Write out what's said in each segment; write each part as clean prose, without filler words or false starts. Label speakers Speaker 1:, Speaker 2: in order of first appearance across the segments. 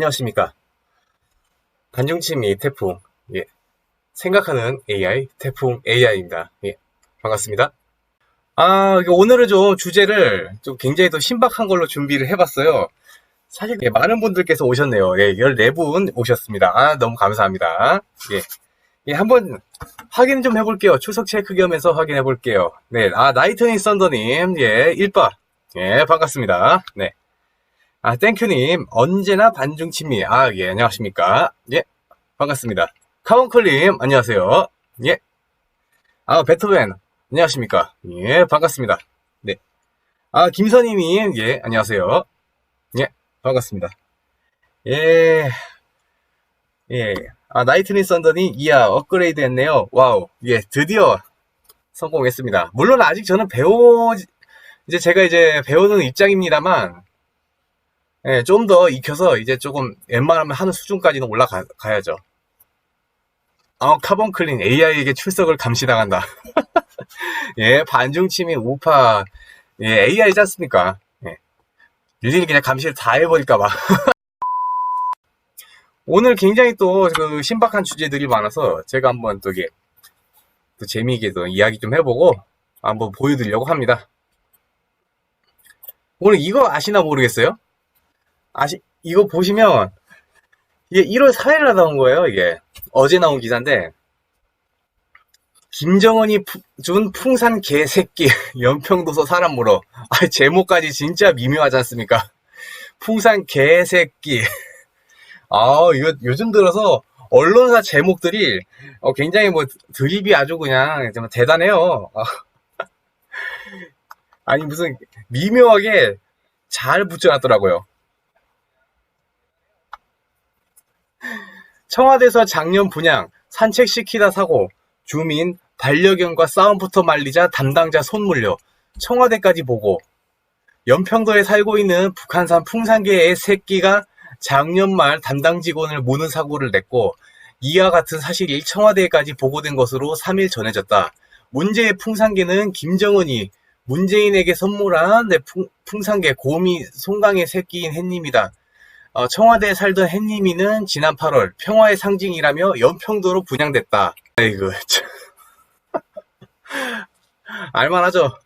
Speaker 1: 안녕하십니까. 반중치미 태풍, 예. 생각하는 AI, 태풍 AI입니다. 예. 반갑습니다. 오늘은 좀 주제를 좀 굉장히 더 신박한 걸로 준비를 해봤어요. 사실, 많은 분들께서 오셨네요. 14분 오셨습니다. 너무 감사합니다. 예. 한번 확인 좀 해볼게요. 추석 체크 겸해서 확인해 볼게요. 네, 나이트닝 썬더님, 1바. 예, 반갑습니다. 네. 땡큐님, 언제나 반중친미. 안녕하십니까. 예, 반갑습니다. 카운클님, 안녕하세요. 예. 베토벤, 안녕하십니까. 예, 반갑습니다. 네. 김선희님, 안녕하세요. 예, 반갑습니다. 예, 예. 나이트닝 썬더님, 업그레이드 했네요. 와우. 예, 드디어 성공했습니다. 물론 아직 저는 제가 배우는 입장입니다만, 예, 좀 더 익혀서 이제 조금 웬만하면 하는 수준까지는 올라가야죠. 카본 클린 AI에게 출석을 감시당한다. 예, 반중침이 우파, 예, AI지 않습니까? 예. 일일이 그냥 감시를 다 해버릴까봐. 오늘 굉장히 또 그 신박한 주제들이 많아서 제가 한번 또 재미있게 또 이야기 좀 해보고 한번 보여드리려고 합니다. 오늘 이거 아시나 모르겠어요? 이거 보시면, 이게 1월 4일날 나온 거예요, 이게. 어제 나온 기사인데, 김정은이 준 풍산 개새끼, 연평도서 사람 물어. 제목까지 진짜 미묘하지 않습니까? 풍산 개새끼. 이거 요즘 들어서 언론사 제목들이 굉장히 드립이 아주 그냥 좀 대단해요. 무슨 미묘하게 잘 붙여놨더라고요. 청와대에서 작년 분양, 산책시키다 사고, 주민, 반려견과 싸움부터 말리자 담당자 손 물려, 청와대까지 보고, 연평도에 살고 있는 북한산 풍산개의 새끼가 작년 말 담당 직원을 모는 사고를 냈고, 이와 같은 사실이 청와대까지 보고된 것으로 3일 전해졌다. 문제의 풍산개는 김정은이 문재인에게 선물한 풍산개 곰이 송강의 새끼인 햇님이다. 청와대에 살던 햇님이는 지난 8월 평화의 상징이라며 연평도로 분양됐다. 아이고, 알만하죠?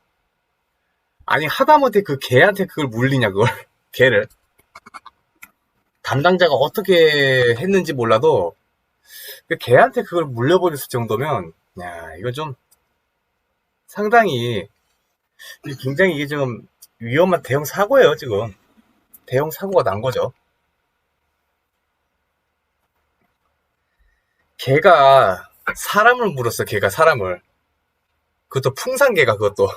Speaker 1: 하다못해 그 개한테 그걸 물리냐, 그걸. 개를. 담당자가 어떻게 했는지 몰라도, 그 개한테 그걸 물려버렸을 정도면, 이거 좀, 상당히, 굉장히 이게 좀 위험한 대형 사고예요, 지금. 대형 사고가 난 거죠. 개가 사람을 물었어, 개가 사람을. 그것도 풍산개가 그것도.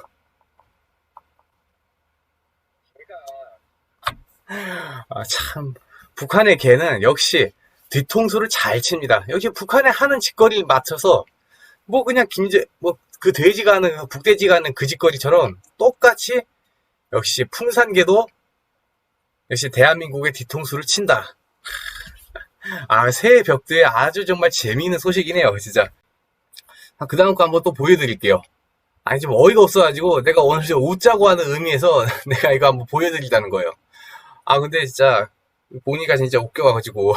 Speaker 1: 참. 북한의 개는 역시 뒤통수를 잘 칩니다. 역시 북한에 하는 짓거리 맞춰서, 그냥 그 돼지가 하는, 북돼지가 하는 그 짓거리처럼 똑같이 역시 풍산개도 역시 대한민국의 뒤통수를 친다. 새해 벽두에 아주 정말 재미있는 소식이네요, 진짜. 그 다음 거 한번 또 보여드릴게요. 좀 어이가 없어가지고, 내가 오늘 좀 웃자고 하는 의미에서 내가 이거 한번 보여드리자는 거예요. 근데 진짜, 보니까 진짜 웃겨가지고,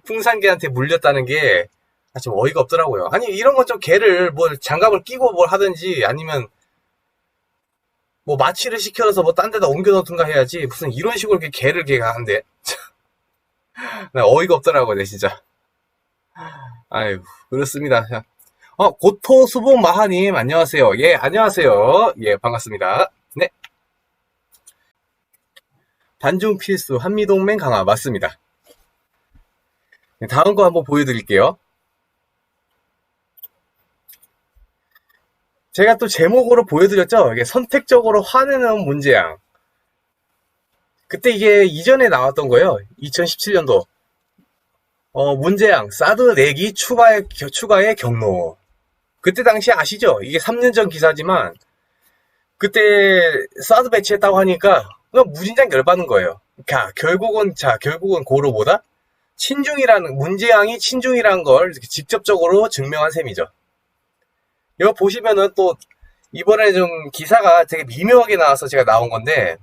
Speaker 1: 풍산개한테 물렸다는 게, 좀 어이가 없더라고요. 이런 건 좀 개를 장갑을 끼고 뭘 하든지, 아니면, 마취를 시켜서 딴 데다 옮겨놓든가 해야지, 무슨 이런 식으로 이렇게 개를 걔가 한대. 어이가 없더라고요, 진짜. 아유, 그렇습니다. 고토수봉 마하님, 안녕하세요. 예, 안녕하세요. 예, 반갑습니다. 네. 반중 필수, 한미동맹 강화, 맞습니다. 네, 다음 거 한번 보여드릴게요. 제가 또 제목으로 보여드렸죠? 이게 선택적으로 화내는 문제양. 그때 이게 이전에 나왔던 거예요. 2017년도. 문제양, 사드 내기 추가의 경로. 그때 당시 아시죠? 이게 3년 전 기사지만, 그때 사드 배치했다고 하니까, 무진장 열받는 거예요. 결국은 고로보다 문제양이 친중이라는 걸 직접적으로 증명한 셈이죠. 이거 보시면은 또, 이번에 좀 기사가 되게 미묘하게 나와서 제가 나온 건데,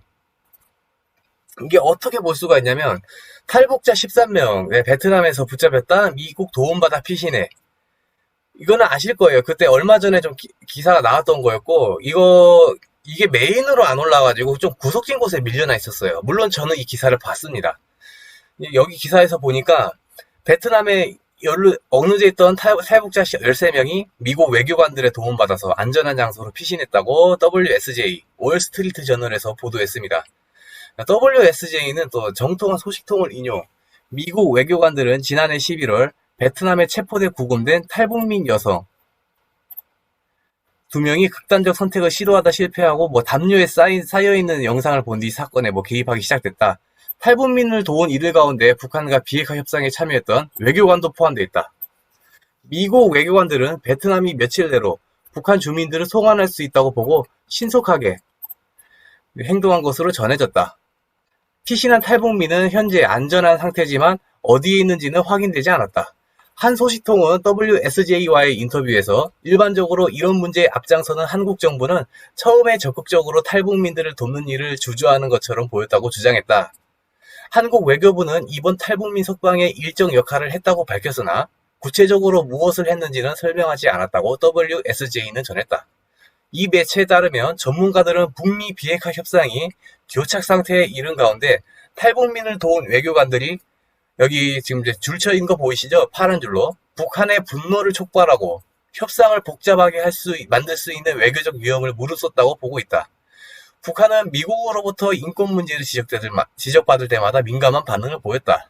Speaker 1: 이게 어떻게 볼 수가 있냐면 탈북자 13명 베트남에서 붙잡혔다 미국 도움받아 피신해. 이거는 아실 거예요. 그때 얼마 전에 좀 기사가 나왔던 거였고 이게 메인으로 안 올라가지고 좀 구석진 곳에 밀려나 있었어요. 물론 저는 이 기사를 봤습니다. 여기 기사에서 보니까 베트남에 억류돼 있던 탈북자 13명이 미국 외교관들의 도움받아서 안전한 장소로 피신했다고 WSJ 월스트리트 저널에서 보도했습니다. WSJ는 또 정통한 소식통을 인용. 미국 외교관들은 지난해 11월 베트남에 체포돼 구금된 탈북민 여성 2명이 극단적 선택을 시도하다 실패하고 담요에 쌓여있는 영상을 본 뒤 사건에 개입하기 시작됐다. 탈북민을 도운 이들 가운데 북한과 비핵화 협상에 참여했던 외교관도 포함되어 있다. 미국 외교관들은 베트남이 며칠 내로 북한 주민들을 송환할 수 있다고 보고 신속하게 행동한 것으로 전해졌다. 피신한 탈북민은 현재 안전한 상태지만 어디에 있는지는 확인되지 않았다. 한 소식통은 WSJ와의 인터뷰에서 일반적으로 이런 문제에 앞장서는 한국 정부는 처음에 적극적으로 탈북민들을 돕는 일을 주저하는 것처럼 보였다고 주장했다. 한국 외교부는 이번 탈북민 석방에 일정 역할을 했다고 밝혔으나 구체적으로 무엇을 했는지는 설명하지 않았다고 WSJ는 전했다. 이 매체에 따르면 전문가들은 북미 비핵화 협상이 교착 상태에 이른 가운데 탈북민을 도운 외교관들이 여기 지금 이제 줄쳐 있는 거 보이시죠? 파란 줄로 북한의 분노를 촉발하고 협상을 복잡하게 만들 수 있는 외교적 위험을 무릅썼다고 보고 있다. 북한은 미국으로부터 인권 문제를 지적받을 때마다 민감한 반응을 보였다.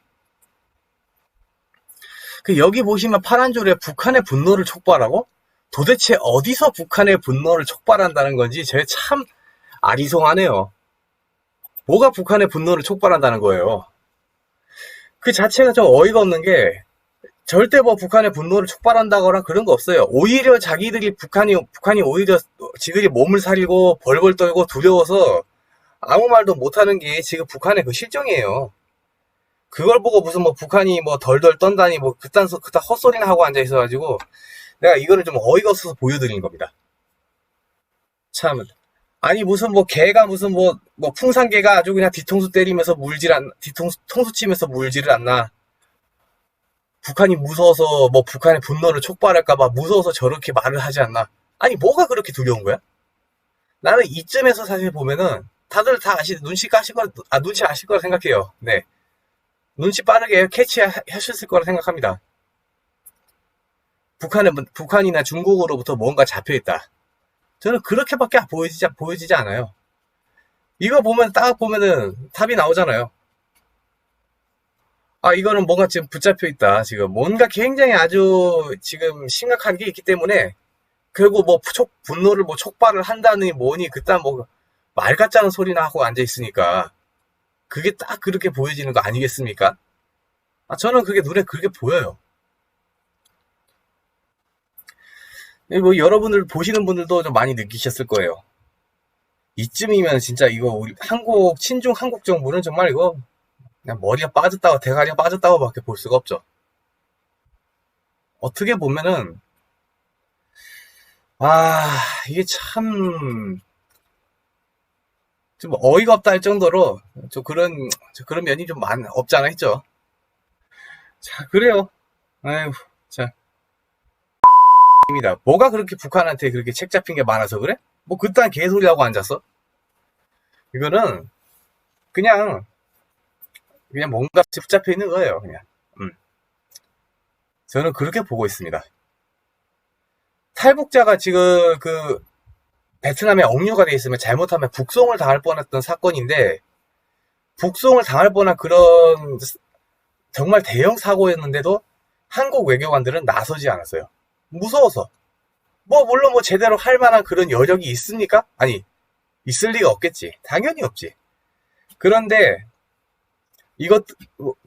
Speaker 1: 여기 보시면 파란 줄에 북한의 분노를 촉발하고 도대체 어디서 북한의 분노를 촉발한다는 건지 제가 참 아리송하네요. 뭐가 북한의 분노를 촉발한다는 거예요? 그 자체가 좀 어이가 없는 게 절대 북한의 분노를 촉발한다거나 그런 거 없어요. 오히려 북한이 오히려 지들이 몸을 사리고 벌벌 떨고 두려워서 아무 말도 못하는 게 지금 북한의 그 실정이에요. 그걸 보고 무슨 북한이 덜덜 떤다니 그딴 헛소리나 하고 앉아 있어가지고 내가 이거를 좀 어이가 없어서 보여드리는 겁니다. 참 아니 무슨 개가 무슨 풍산개가 아주 그냥 뒤통수 때리면서 통수 치면서 물지를 않나. 북한이 무서워서 북한의 분노를 촉발할까봐 무서워서 저렇게 말을 하지 않나. 아니 뭐가 그렇게 두려운 거야? 나는 이쯤에서 사실 보면은 다들 다 눈치 아실 거라 생각해요. 네. 눈치 빠르게 캐치하셨을 거라 생각합니다. 북한이나 중국으로부터 뭔가 잡혀있다. 저는 그렇게밖에 보여지지 않아요. 이거 딱 보면은 답이 나오잖아요. 이거는 뭔가 지금 붙잡혀 있다. 지금 뭔가 굉장히 아주 지금 심각한 게 있기 때문에 결국 분노를 촉발을 한다니 뭐니 그딴 말 같지 않은 소리나 하고 앉아 있으니까 그게 딱 그렇게 보여지는 거 아니겠습니까? 저는 그게 눈에 그렇게 보여요. 여러분들 보시는 분들도 좀 많이 느끼셨을 거예요. 이쯤이면 진짜 이거 우리 친중 한국 정부는 정말 이거 그냥 머리가 빠졌다고 대가리가 빠졌다고밖에 볼 수가 없죠. 어떻게 보면은 이게 참 좀 어이가 없다 할 정도로 그런 면이 좀 없지 않아 있죠. 자, 그래요. 아이고, 자. 입니다. 뭐가 그렇게 북한한테 그렇게 책 잡힌 게 많아서 그래? 그딴 개소리 하고 앉았어? 이거는 그냥 뭔가 붙잡혀 있는 거예요, 그냥. 저는 그렇게 보고 있습니다. 탈북자가 지금 베트남에 억류가 돼 있으면 잘못하면 북송을 당할 뻔했던 사건인데 북송을 당할 뻔한 그런 정말 대형 사고였는데도 한국 외교관들은 나서지 않았어요. 무서워서. 물론 제대로 할 만한 그런 여력이 있습니까? 아니, 있을 리가 없겠지. 당연히 없지. 그런데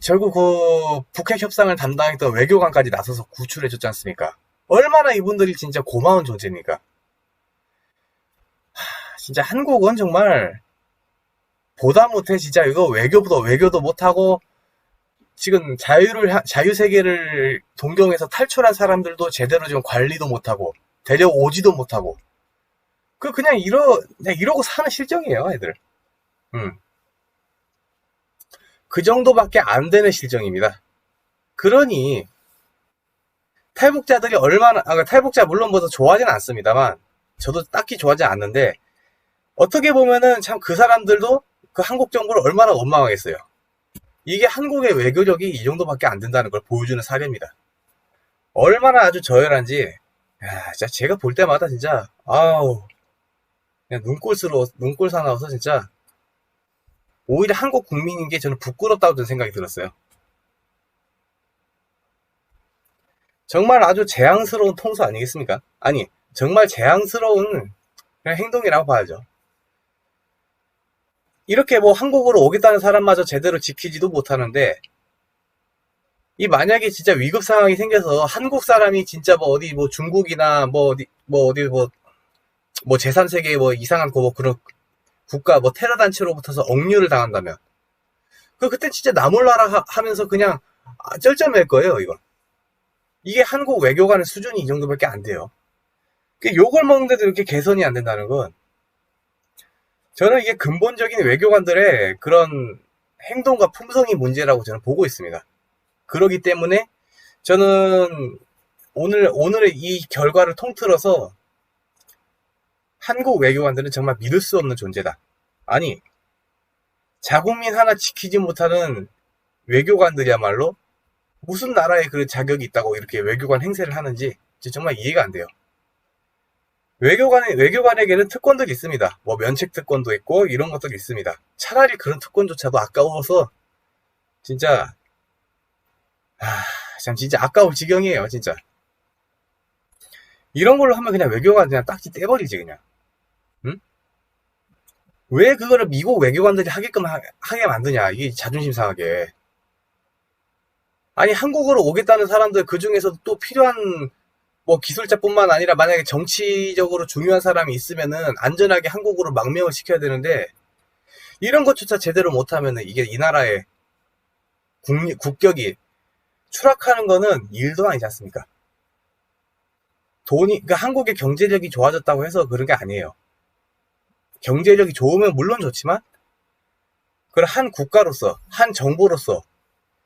Speaker 1: 결국 북핵 협상을 담당했던 외교관까지 나서서 구출해줬지 않습니까? 얼마나 이분들이 진짜 고마운 존재입니까? 진짜 한국은 정말 보다 못해 진짜 이거 외교도 못하고 지금 자유세계를 동경해서 탈출한 사람들도 제대로 좀 관리도 못하고 데려오지도 못하고 그냥 이러고 사는 실정이에요, 애들. 그 정도밖에 안 되는 실정입니다. 그러니 탈북자들이 얼마나 탈북자 물론 뭐 좋아하진 않습니다만 저도 딱히 좋아하지 않는데 어떻게 보면은 참 그 사람들도 그 한국 정부를 얼마나 원망하겠어요. 이게 한국의 외교력이 이 정도밖에 안 된다는 걸 보여주는 사례입니다. 얼마나 아주 저열한지 진짜 제가 볼 때마다 진짜 아우 그냥 눈꼴 사나워서 진짜 오히려 한국 국민인 게 저는 부끄럽다고 저는 생각이 들었어요. 정말 아주 재앙스러운 통수 아니겠습니까? 아니 정말 재앙스러운 그냥 행동이라고 봐야죠. 이렇게 뭐 한국으로 오겠다는 사람마저 제대로 지키지도 못하는데 이 만약에 진짜 위급 상황이 생겨서 한국 사람이 진짜 뭐 어디 뭐 중국이나 뭐 어디 뭐 제3세계 뭐 이상한 뭐 그런 국가 뭐 테러 단체로부터서 억류를 당한다면 그때 진짜 나몰라라 하면서 그냥 쩔쩔맬 거예요. 이게 한국 외교관의 수준이 이 정도밖에 안 돼요. 욕을 먹는데도 이렇게 개선이 안 된다는 건 저는 이게 근본적인 외교관들의 그런 행동과 품성이 문제라고 저는 보고 있습니다. 그렇기 때문에 저는 오늘의 이 결과를 통틀어서 한국 외교관들은 정말 믿을 수 없는 존재다. 아니 자국민 하나 지키지 못하는 외교관들이야말로 무슨 나라에 그 자격이 있다고 이렇게 외교관 행세를 하는지 정말 이해가 안 돼요. 외교관에게는 특권들이 있습니다. 뭐 면책 특권도 있고 이런 것들이 있습니다. 차라리 그런 특권조차도 아까워서 진짜 참 진짜 아까울 지경이에요. 진짜 이런 걸로 하면 그냥 외교관 그냥 딱지 떼버리지 그냥. 응? 왜 그거를 미국 외교관들이 하게끔 하게 만드냐. 이게 자존심 상하게. 아니 한국으로 오겠다는 사람들 그 중에서도 또 필요한 뭐 기술자뿐만 아니라 만약에 정치적으로 중요한 사람이 있으면은 안전하게 한국으로 망명을 시켜야 되는데 이런 것조차 제대로 못하면은 이게 이 나라의 국격이 추락하는 거는 일도 아니지 않습니까? 그러니까 한국의 경제력이 좋아졌다고 해서 그런 게 아니에요. 경제력이 좋으면 물론 좋지만 그런 한 국가로서 한 정부로서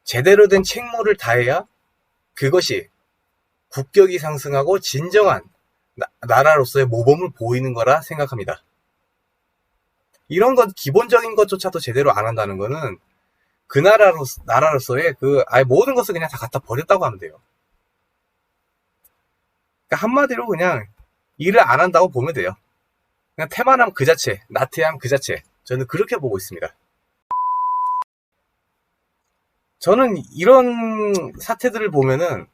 Speaker 1: 제대로 된 책무를 다해야 그것이 국격이 상승하고 진정한 나라로서의 모범을 보이는 거라 생각합니다. 이런 것 기본적인 것조차도 제대로 안 한다는 거는 그 나라로서의 모든 것을 그냥 다 갖다 버렸다고 하면 돼요. 그러니까 한마디로 그냥 일을 안 한다고 보면 돼요. 그냥 태만함 그 자체, 나태함 그 자체. 저는 그렇게 보고 있습니다. 저는 이런 사태들을 보면은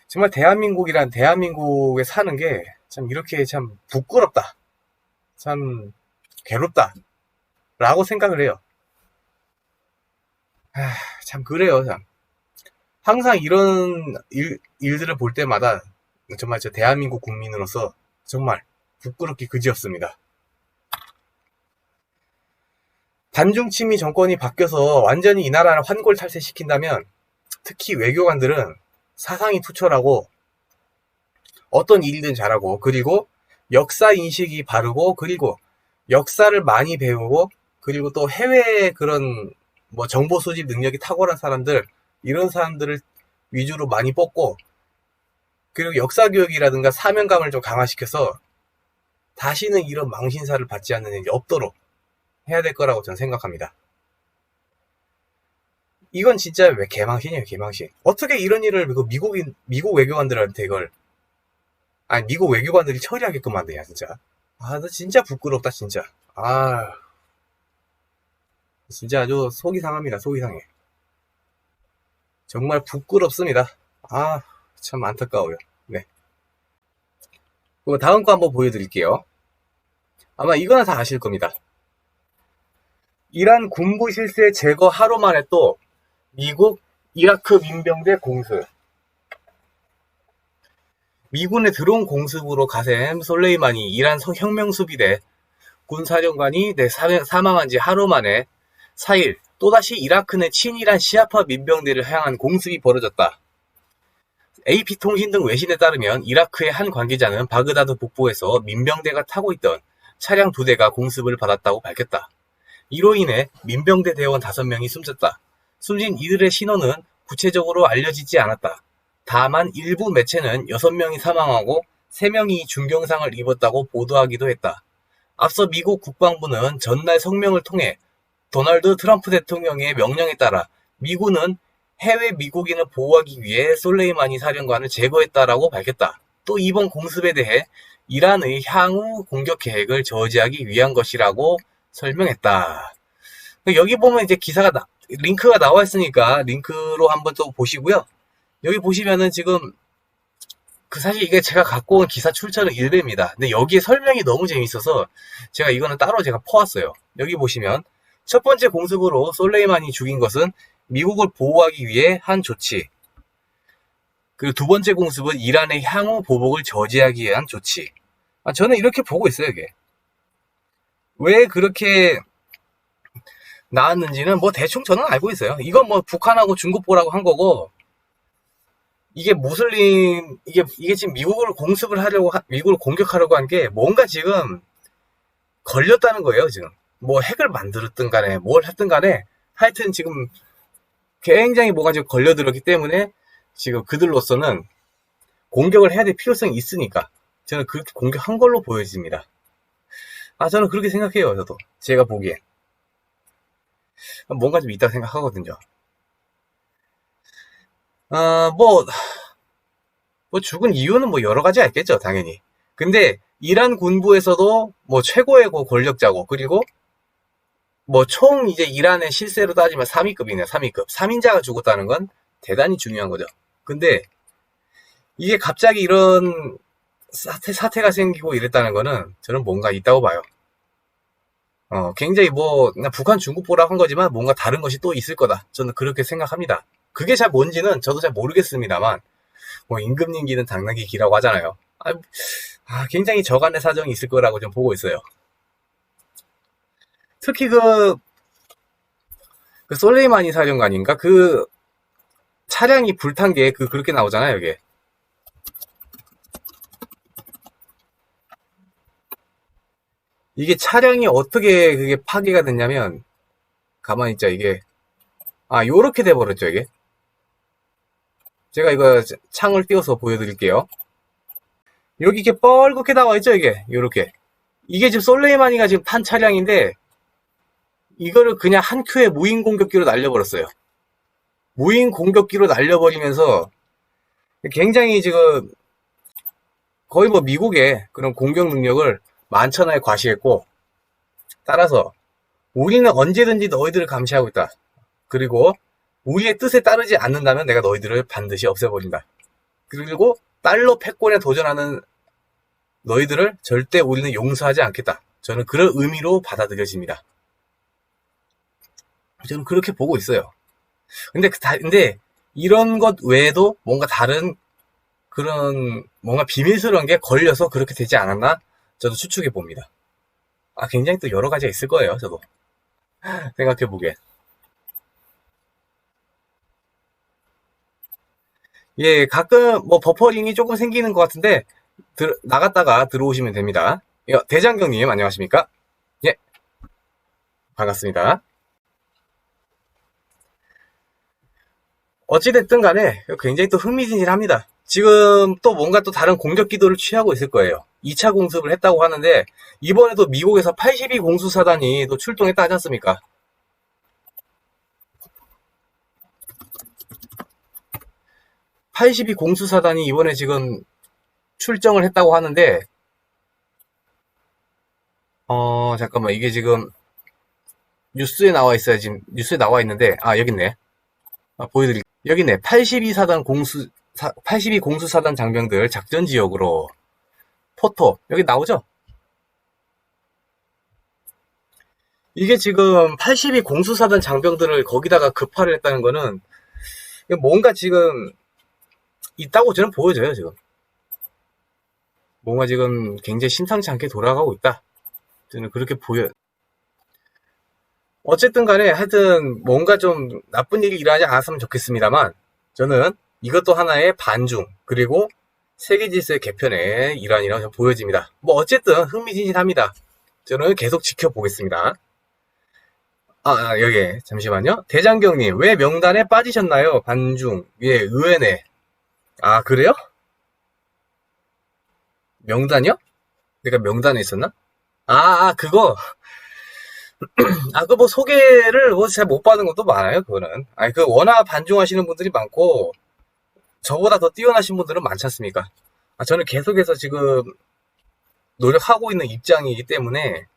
Speaker 1: 정말 대한민국에 사는 게 참 이렇게 참 부끄럽다. 참 괴롭다. 라고 생각을 해요. 참 그래요. 참. 항상 이런 일들을 볼 때마다 정말 저 대한민국 국민으로서 정말 부끄럽기 그지없습니다. 반중침미 정권이 바뀌어서 완전히 이 나라를 환골탈퇴시킨다면 특히 외교관들은 사상이 투철하고 어떤 일이든 잘하고 그리고 역사 인식이 바르고 그리고 역사를 많이 배우고 그리고 또 해외의 그런 뭐 정보 수집 능력이 탁월한 사람들 이런 사람들을 위주로 많이 뽑고 그리고 역사 교육이라든가 사명감을 좀 강화시켜서 다시는 이런 망신사를 받지 않는 일이 없도록 해야 될 거라고 저는 생각합니다. 이건 진짜 왜 개망신이에요, 개망신. 어떻게 이런 일을 미국 외교관들한테 미국 외교관들이 처리하게끔 만드냐, 진짜. 나 진짜 부끄럽다, 진짜. 진짜 아주 속이 상합니다, 속이 상해. 정말 부끄럽습니다. 참 안타까워요. 네. 그리고 다음 거 한번 보여드릴게요. 아마 이거는 다 아실 겁니다. 이란 군부 실세 제거 하루 만에 또 미국 이라크 민병대 공습. 미군에 들어온 공습으로 가셈 솔레이마니 이란 혁명수비대 군사령관이 사망한 지 하루 만에 4일 또다시 이라크 내 친이란 시아파 민병대를 향한 공습이 벌어졌다. AP통신 등 외신에 따르면 이라크의 한 관계자는 바그다드 북부에서 민병대가 타고 있던 차량 2대가 공습을 받았다고 밝혔다. 이로 인해 민병대 대원 5명이 숨졌다. 숨진 이들의 신원은 구체적으로 알려지지 않았다. 다만 일부 매체는 6명이 사망하고 3명이 중경상을 입었다고 보도하기도 했다. 앞서 미국 국방부는 전날 성명을 통해 도널드 트럼프 대통령의 명령에 따라 미군은 해외 미국인을 보호하기 위해 솔레이마니 사령관을 제거했다라고 밝혔다. 또 이번 공습에 대해 이란의 향후 공격 계획을 저지하기 위한 것이라고 설명했다. 여기 보면 이제 기사가 링크가 나와 있으니까 링크로 한번 또 보시고요. 여기 보시면은 지금 사실 이게 제가 갖고 온 기사 출처는 일베입니다. 근데 여기에 설명이 너무 재밌어서 제가 이거는 따로 제가 퍼왔어요. 여기 보시면 첫 번째 공습으로 솔레이마니 죽인 것은 미국을 보호하기 위해 한 조치. 그리고 두 번째 공습은 이란의 향후 보복을 저지하기 위한 조치. 저는 이렇게 보고 있어요, 이게. 왜 그렇게 나왔는지는 뭐 대충 저는 알고 있어요. 이건 뭐 북한하고 중국보라고 한 거고, 이게 이게 지금 미국을 미국을 공격하려고 한 게 뭔가 지금 걸렸다는 거예요, 지금. 뭐 핵을 만들었든 간에, 뭘 했든 간에, 하여튼 지금 굉장히 뭐가 지금 걸려들었기 때문에 지금 그들로서는 공격을 해야 될 필요성이 있으니까 저는 그렇게 공격한 걸로 보여집니다. 저는 그렇게 생각해요, 저도. 제가 보기엔. 뭔가 좀 있다고 생각하거든요. 뭐 죽은 이유는 뭐 여러 가지 있겠죠, 당연히. 근데 이란 군부에서도 뭐 최고의 권력자고, 그리고 뭐 총 이제 이란의 실세로 따지면 3위급이네요, 3위급. 3인자가 죽었다는 건 대단히 중요한 거죠. 근데 이게 갑자기 이런 사태가 생기고 이랬다는 거는 저는 뭔가 있다고 봐요. 굉장히 북한 중국보라 한 거지만 뭔가 다른 것이 또 있을 거다. 저는 그렇게 생각합니다. 그게 잘 뭔지는 저도 잘 모르겠습니다만, 뭐 임금님기는 당나귀기라고 하잖아요. 굉장히 저간의 사정이 있을 거라고 좀 보고 있어요. 특히 그 솔레이마니 사령관인가? 그 차량이 불탄 게 그렇게 나오잖아요, 이게. 이게 차량이 어떻게 그게 파괴가 됐냐면, 가만히 있자, 이게. 요렇게 돼버렸죠, 이게. 제가 이거 창을 띄워서 보여드릴게요. 여기 이렇게 뻘겋게 나와있죠, 이게. 요렇게. 이게 지금 솔레이마니가 지금 탄 차량인데, 이거를 그냥 한 큐에 무인 공격기로 날려버렸어요. 무인 공격기로 날려버리면서 굉장히 지금 거의 뭐 미국의 그런 공격 능력을 만천하에 과시했고, 따라서 우리는 언제든지 너희들을 감시하고 있다. 그리고 우리의 뜻에 따르지 않는다면 내가 너희들을 반드시 없애버린다. 그리고 달러 패권에 도전하는 너희들을 절대 우리는 용서하지 않겠다. 저는 그런 의미로 받아들여집니다. 저는 그렇게 보고 있어요. 근데 이런 것 외에도 뭔가 다른 그런 뭔가 비밀스러운 게 걸려서 그렇게 되지 않았나? 저도 추측해 봅니다. 굉장히 또 여러 가지가 있을 거예요, 저도. 생각해 보기엔. 예, 가끔 뭐 버퍼링이 조금 생기는 것 같은데 나갔다가 들어오시면 됩니다. 대장경님 안녕하십니까? 예, 반갑습니다. 어찌됐든 간에 굉장히 또 흥미진진합니다. 지금 또 뭔가 또 다른 공격 기도를 취하고 있을 거예요. 2차 공습을 했다고 하는데 이번에도 미국에서 82 공수사단이 또 출동했다 하지 않습니까? 82 공수사단이 이번에 지금 출정을 했다고 하는데 잠깐만, 이게 지금 뉴스에 나와 있어요. 지금 뉴스에 나와 있는데 여기 있네. 보여드릴게요. 여기 있네. 82 공수사단 장병들 작전 지역으로 포토 여기 나오죠? 이게 지금 82 공수사단 장병들을 거기다가 급파를 했다는 거는 뭔가 지금 있다고 저는 보여져요. 지금 뭔가 지금 굉장히 심상치 않게 돌아가고 있다. 저는 그렇게 보여요. 어쨌든 간에 하여튼 뭔가 좀 나쁜 일이 일어나지 않았으면 좋겠습니다만, 저는 이것도 하나의 반중, 그리고 세계 질서의 개편의 일환이라고 보여집니다. 뭐 어쨌든 흥미진진합니다. 저는 계속 지켜보겠습니다. 여기, 잠시만요. 대장경님, 왜 명단에 빠지셨나요? 반중, 예, 의외네. 아, 그래요? 명단이요? 내가 명단에 있었나? 그거. 그거 뭐 소개를 뭐 잘 못 받은 것도 많아요, 그거는. 그 워낙 반중하시는 분들이 많고, 저보다 더 뛰어나신 분들은 많지 않습니까? 저는 계속해서 지금 노력하고 있는 입장이기 때문에,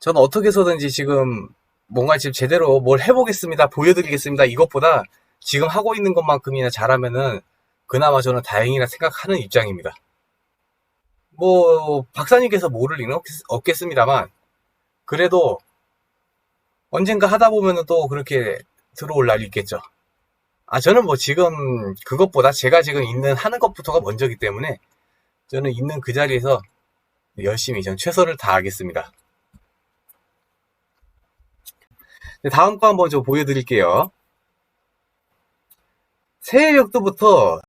Speaker 1: 저는 어떻게 해서든지 지금 뭔가 지금 제대로 뭘 해보겠습니다, 보여드리겠습니다, 이것보다 지금 하고 있는 것만큼이나 잘하면은 그나마 저는 다행이라 생각하는 입장입니다. 뭐, 박사님께서 모를 리는 없겠습니다만, 그래도 언젠가 하다 보면은 또 그렇게 들어올 날이 있겠죠. 저는 뭐 지금 그것보다 제가 지금 하는 것부터가 먼저기 때문에 저는 있는 그 자리에서 열심히 전 최선을 다하겠습니다. 다음 거 한번 좀 보여드릴게요. 새해 벽두부터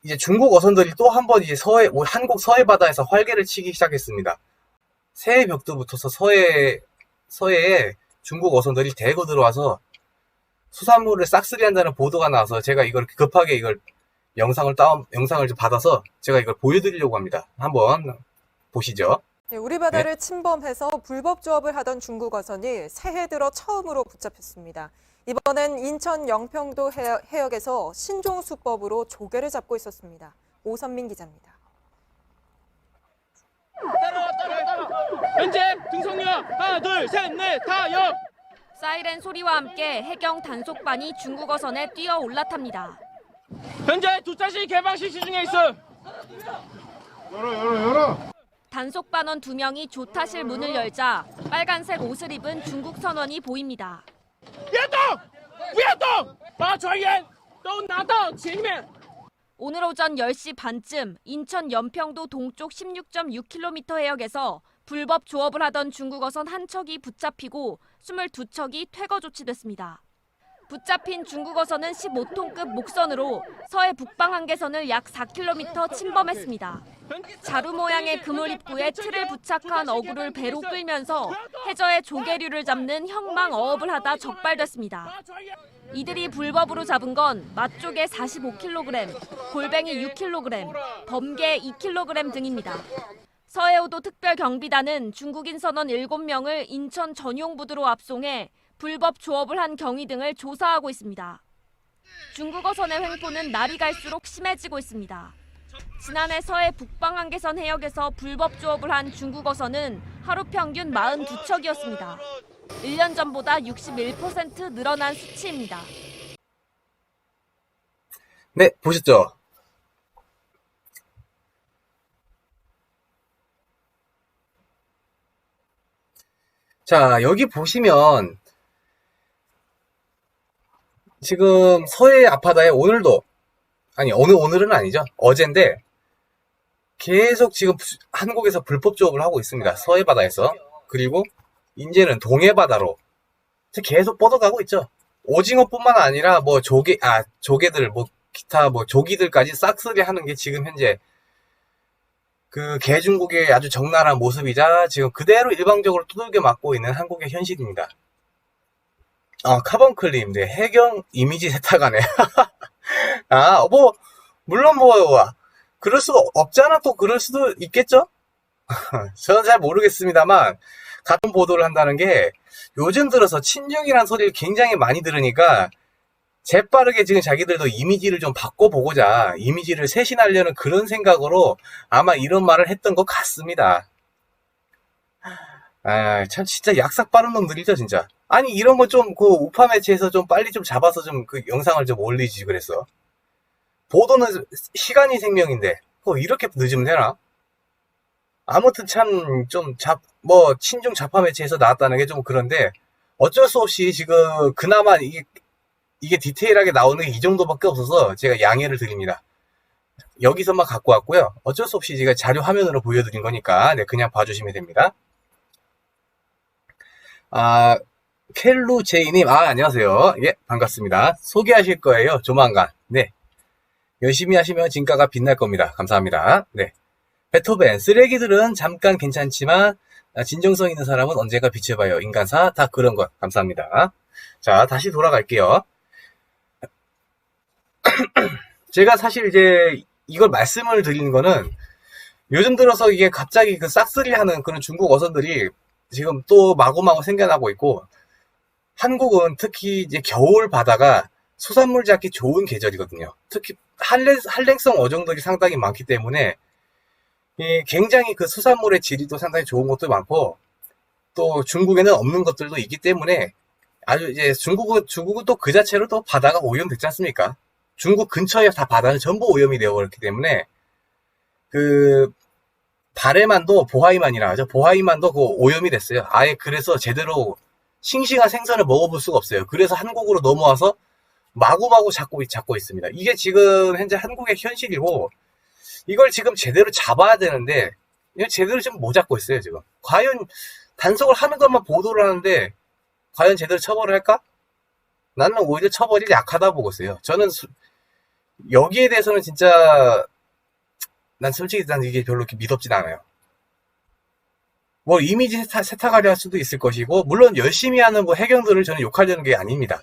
Speaker 1: 이제 중국 어선들이 또 한 번 이제 한국 서해 바다에서 활개를 치기 시작했습니다. 새해 벽두부터서 서해에 중국 어선들이 대거 들어와서 수산물을 싹쓸이 한다는 보도가 나와서 제가 이걸 급하게 영상을 좀 받아서 제가 이걸 보여드리려고 합니다. 한번 보시죠.
Speaker 2: 우리 바다를 침범해서 불법 조업을 하던 중국 어선이 새해 들어 처음으로 붙잡혔습니다. 이번엔 인천 영평도 해역에서 신종수법으로 조개를 잡고 있었습니다. 오선민 기자입니다.
Speaker 3: 현재 등속력 하나 둘 셋 넷 타역.
Speaker 4: 사이렌 소리와 함께 해경 단속반이 중국 어선에 뛰어 올라탑니다.
Speaker 3: 현재 두 차씩 개방 실시 중에 있어.
Speaker 5: 열어.
Speaker 4: 단속반원 2명이 조타실 문을 열자 빨간색 옷을 입은 중국 선원이 보입니다.
Speaker 3: 不要动把船员都拿到前面
Speaker 4: 오늘 오전 10시 반쯤 인천 연평도 동쪽 16.6km 해역에서 불법 조업을 하던 중국 어선 한 척이 붙잡히고 22척이 퇴거 조치됐습니다. 붙잡힌 중국 어선은 15톤급 목선으로 서해 북방 한계선을 약 4km 침범했습니다. 자루 모양의 그물 입구에 틀을 부착한 어구를 배로 끌면서 해저에 조개류를 잡는 형망 어업을 하다 적발됐습니다. 이들이 불법으로 잡은 건 맛조개 45kg, 골뱅이 6kg, 범게 2kg 등입니다. 서해오도 특별경비단은 중국인 선원 7명을 인천 전용부두로 압송해 불법 조업을 한 경위 등을 조사하고 있습니다. 중국 어선의 횡포는 날이 갈수록 심해지고 있습니다. 지난해 서해 북방 한계선 해역에서 불법 조업을 한 중국 어선은 하루 평균 42척이었습니다. 1년 전보다 61% 늘어난 수치입니다.
Speaker 1: 네, 보셨죠? 자, 여기 보시면 지금 서해 앞바다에 오늘도 오늘은 아니죠. 어젠데 계속 지금 한국에서 불법 조업을 하고 있습니다. 서해 바다에서. 그리고 이제는 동해 바다로 계속 뻗어가고 있죠. 오징어뿐만 아니라 뭐 조개들 뭐 기타 뭐 조기들까지 싹쓸이 하는 게 지금 현재 그 개중국의 아주 적나라한 모습이자 지금 그대로 일방적으로 두들겨 맞고 있는 한국의 현실입니다. 카본클립, 네, 해경 이미지 세탁하네. 물론 그럴 수가 없잖아, 또 그럴 수도 있겠죠? 저는 잘 모르겠습니다만, 같은 보도를 한다는 게, 요즘 들어서 친중이라는 소리를 굉장히 많이 들으니까, 재빠르게 지금 자기들도 이미지를 좀 바꿔보고자, 이미지를 쇄신하려는 그런 생각으로 아마 이런 말을 했던 것 같습니다. 참, 진짜 약삭 빠른 놈들이죠, 진짜. 아니, 이런 거 좀, 우파 매체에서 좀 빨리 좀 잡아서 좀 영상을 좀 올리지, 그랬어. 보도는 시간이 생명인데, 이렇게 늦으면 되나? 아무튼 참, 친중 좌파 매체에서 나왔다는 게 좀 그런데, 어쩔 수 없이 지금, 그나마 이게 디테일하게 나오는 게 이 정도밖에 없어서 제가 양해를 드립니다. 여기서만 갖고 왔고요. 어쩔 수 없이 제가 자료 화면으로 보여드린 거니까, 네, 그냥 봐주시면 됩니다. 켈루제이님, 안녕하세요. 예, 반갑습니다. 소개하실 거예요, 조만간. 네. 열심히 하시면 진가가 빛날 겁니다. 감사합니다. 네. 베토벤, 쓰레기들은 잠깐 괜찮지만, 진정성 있는 사람은 언제가 빛을 봐요. 인간사 다 그런 것. 감사합니다. 자, 다시 돌아갈게요. 제가 사실 이제 이걸 말씀을 드리는 거는 요즘 들어서 이게 갑자기 그 싹쓸이 하는 그런 중국 어선들이 지금 또 마구마구 생겨나고 있고, 한국은 특히 이제 겨울 바다가 수산물 잡기 좋은 계절이거든요. 특히 한랭성 어종들이 상당히 많기 때문에 굉장히 그 수산물의 질이도 상당히 좋은 것도 많고, 또 중국에는 없는 것들도 있기 때문에 아주 이제 중국은 또 그 자체로 또 바다가 오염됐지 않습니까? 중국 근처에 다 바다는 전부 오염이 되어 버렸기 때문에 그 바레만도 보하이만이라 하죠. 보하이만도 그 오염이 됐어요. 아예 그래서 제대로 싱싱한 생선을 먹어볼 수가 없어요. 그래서 한국으로 넘어와서 마구마구 잡고 있습니다. 이게 지금 현재 한국의 현실이고, 이걸 지금 제대로 잡아야 되는데 이걸 제대로 지금 못 잡고 있어요. 지금 과연 단속을 하는 것만 보도를 하는데 과연 제대로 처벌을 할까? 나는 오히려 처벌이 약하다 보고 있어요. 저는 여기에 대해서는 진짜 난 솔직히 난 이게 별로 이렇게 믿었진 않아요. 뭐 이미지 세탁하려 할 수도 있을 것이고, 물론 열심히 하는 뭐 해경들을 저는 욕하려는 게 아닙니다.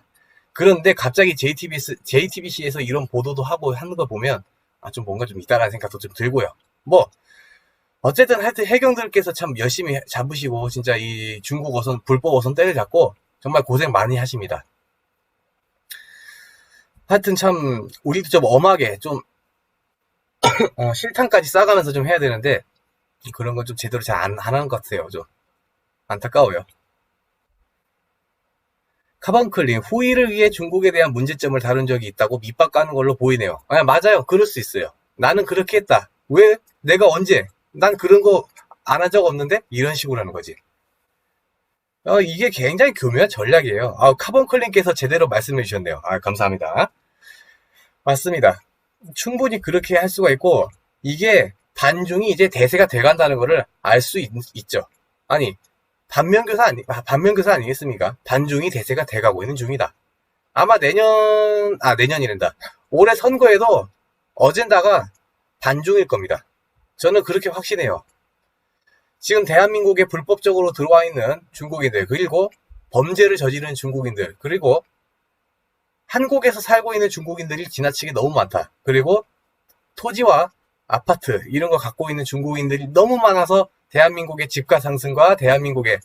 Speaker 1: 그런데 갑자기 JTBC에서 이런 보도도 하고 하는 거 보면 좀 뭔가 좀 있다라는 생각도 좀 들고요. 뭐 어쨌든 하여튼 해경들께서 참 열심히 잡으시고 진짜 이 중국 어선 불법 어선 때려잡고 정말 고생 많이 하십니다. 하여튼 참 우리도 좀 엄하게 좀 실탄까지 싸가면서 좀 해야 되는데 그런 건 좀 제대로 잘 안 하는 것 같아요. 좀 안타까워요. 카방클린, 후위를 위해 중국에 대한 문제점을 다룬 적이 있다고 밑밥 까는 걸로 보이네요. 맞아요. 그럴 수 있어요. 나는 그렇게 했다. 왜? 내가 언제? 난 그런 거 안 한 적 없는데? 이런 식으로 하는 거지. 이게 굉장히 교묘한 전략이에요. 카본클린께서 제대로 말씀해 주셨네요. 감사합니다. 맞습니다. 충분히 그렇게 할 수가 있고, 이게 반중이 이제 대세가 돼간다는 거를 알 수 있죠. 아니, 반면교사 아니겠습니까? 반중이 대세가 돼가고 있는 중이다. 아마 내년이란다. 올해 선거에도 어젠다가 반중일 겁니다. 저는 그렇게 확신해요. 지금 대한민국에 불법적으로 들어와 있는 중국인들, 그리고 범죄를 저지르는 중국인들, 그리고 한국에서 살고 있는 중국인들이 지나치게 너무 많다. 그리고 토지와 아파트 이런 거 갖고 있는 중국인들이 너무 많아서 대한민국의 집가 상승과 대한민국의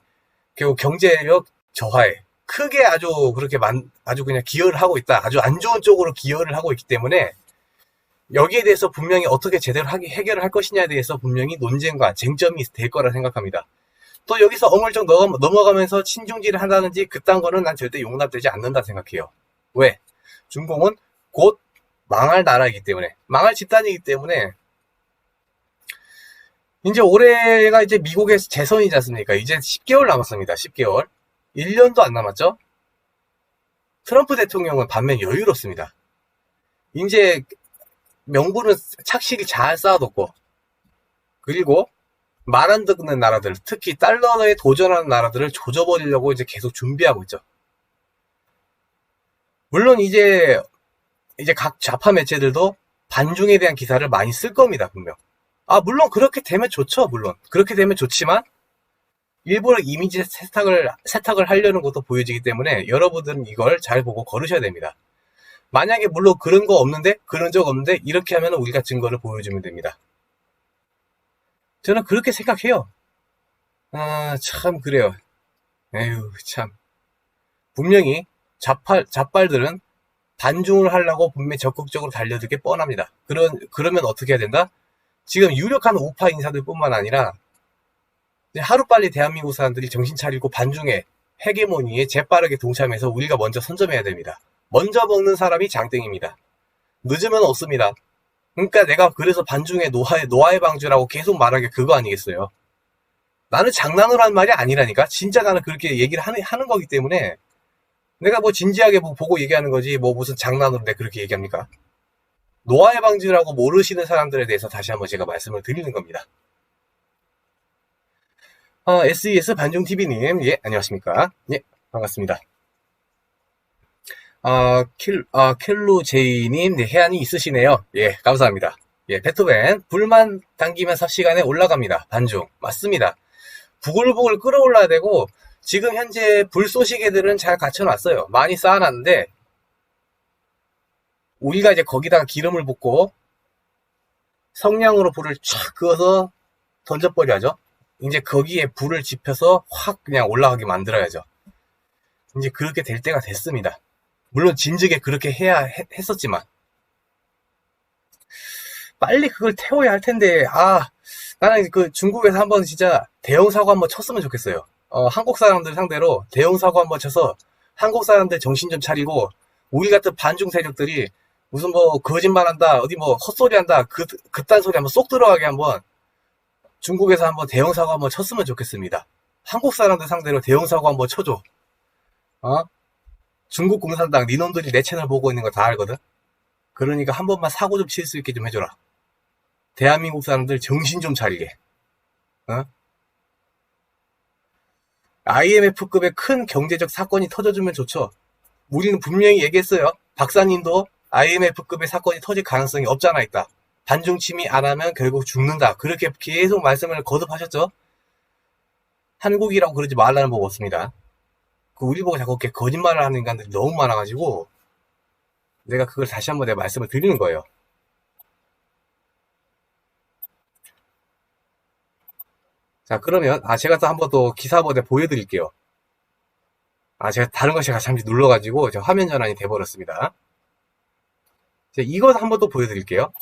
Speaker 1: 결국 경제력 저하에 크게 아주 그냥 기여를 하고 있다. 아주 안 좋은 쪽으로 기여를 하고 있기 때문에 여기에 대해서 분명히 어떻게 제대로 해결을 할 것이냐에 대해서 분명히 논쟁과 쟁점이 될 거라 생각합니다. 또 여기서 어물쩍 넘어가면서 친중지를 한다든지 그딴 거는 난 절대 용납되지 않는다 생각해요. 왜? 중공은 곧 망할 나라이기 때문에, 망할 집단이기 때문에. 이제 올해가 이제 미국의 재선이지 않습니까? 이제 10개월 남았습니다. 10개월. 1년도 안 남았죠? 트럼프 대통령은 반면 여유롭습니다. 이제 명분은 착실히 잘 쌓아뒀고, 그리고 말 안 듣는 나라들, 특히 달러에 도전하는 나라들을 조져버리려고 이제 계속 준비하고 있죠. 물론 이제 각 좌파 매체들도 반중에 대한 기사를 많이 쓸 겁니다, 분명. 물론 그렇게 되면 좋죠, 물론. 그렇게 되면 좋지만, 일부러 이미지 세탁을 하려는 것도 보여지기 때문에 여러분들은 이걸 잘 보고 걸으셔야 됩니다. 만약에 물론 그런 적 없는데, 이렇게 하면 우리가 증거를 보여주면 됩니다. 저는 그렇게 생각해요. 참, 그래요. 에휴, 참. 분명히 좌빨들은 반중을 하려고 분명히 적극적으로 달려들 게 뻔합니다. 그러면 어떻게 해야 된다? 지금 유력한 우파 인사들 뿐만 아니라, 하루빨리 대한민국 사람들이 정신 차리고 반중의 헤게모니에 재빠르게 동참해서 우리가 먼저 선점해야 됩니다. 먼저 먹는 사람이 장땡입니다. 늦으면 없습니다. 그러니까 내가 그래서 반중의 노화의 방주라고 계속 말하는 게 그거 아니겠어요? 나는 장난으로 한 말이 아니라니까? 진짜 나는 그렇게 얘기를 하는 거기 때문에 내가 뭐 진지하게 보고 얘기하는 거지 뭐 무슨 장난으로 내가 그렇게 얘기합니까? 노화의 방주라고 모르시는 사람들에 대해서 다시 한번 제가 말씀을 드리는 겁니다. SES 반중TV님, 예, 안녕하십니까? 예, 반갑습니다. 켈루제이님, 네, 해안이 있으시네요. 예, 감사합니다. 예, 베토벤, 불만 당기면 삽시간에 올라갑니다. 반중. 맞습니다. 부글부글 끓어올라야 되고, 지금 현재 불쏘시개들은 잘 갖춰놨어요. 많이 쌓아놨는데, 우리가 이제 거기다가 기름을 붓고, 성냥으로 불을 촥 그어서 던져버려야죠. 이제 거기에 불을 지펴서 확 그냥 올라가게 만들어야죠. 이제 그렇게 될 때가 됐습니다. 물론 진즉에 그렇게 해야 했었지만, 빨리 그걸 태워야 할 텐데, 나는 그 중국에서 한번 진짜 대형 사고 한번 쳤으면 좋겠어요. 한국 사람들 상대로 대형 사고 한번 쳐서 한국 사람들 정신 좀 차리고, 우리 같은 반중 세력들이 무슨 뭐 거짓말한다, 어디 뭐 헛소리 한다, 그딴 소리 한번 쏙 들어가게 한번 중국에서 한번 대형 사고 한번 쳤으면 좋겠습니다. 한국 사람들 상대로 대형 사고 한번 쳐줘. 중국 공산당 니놈들이 내 채널 보고 있는 거 다 알거든. 그러니까 한 번만 사고 좀 칠 수 있게 좀 해줘라. 대한민국 사람들 정신 좀 차리게. IMF급의 큰 경제적 사건이 터져주면 좋죠. 우리는 분명히 얘기했어요. 박사님도 IMF급의 사건이 터질 가능성이 없잖아 있다. 반중침이 안 하면 결국 죽는다. 그렇게 계속 말씀을 거듭하셨죠. 한국이라고 그러지 말라는 법 없습니다. 우리 보고 자꾸 이렇게 거짓말을 하는 인간들이 너무 많아가지고 내가 그걸 다시 한번 내가 말씀을 드리는 거예요. 자, 그러면 제가 또 한번 또 기사본에 보여드릴게요. 제가 다른 거 제가 잠시 눌러가지고 화면 전환이 돼버렸습니다. 이거 한번 또 보여드릴게요.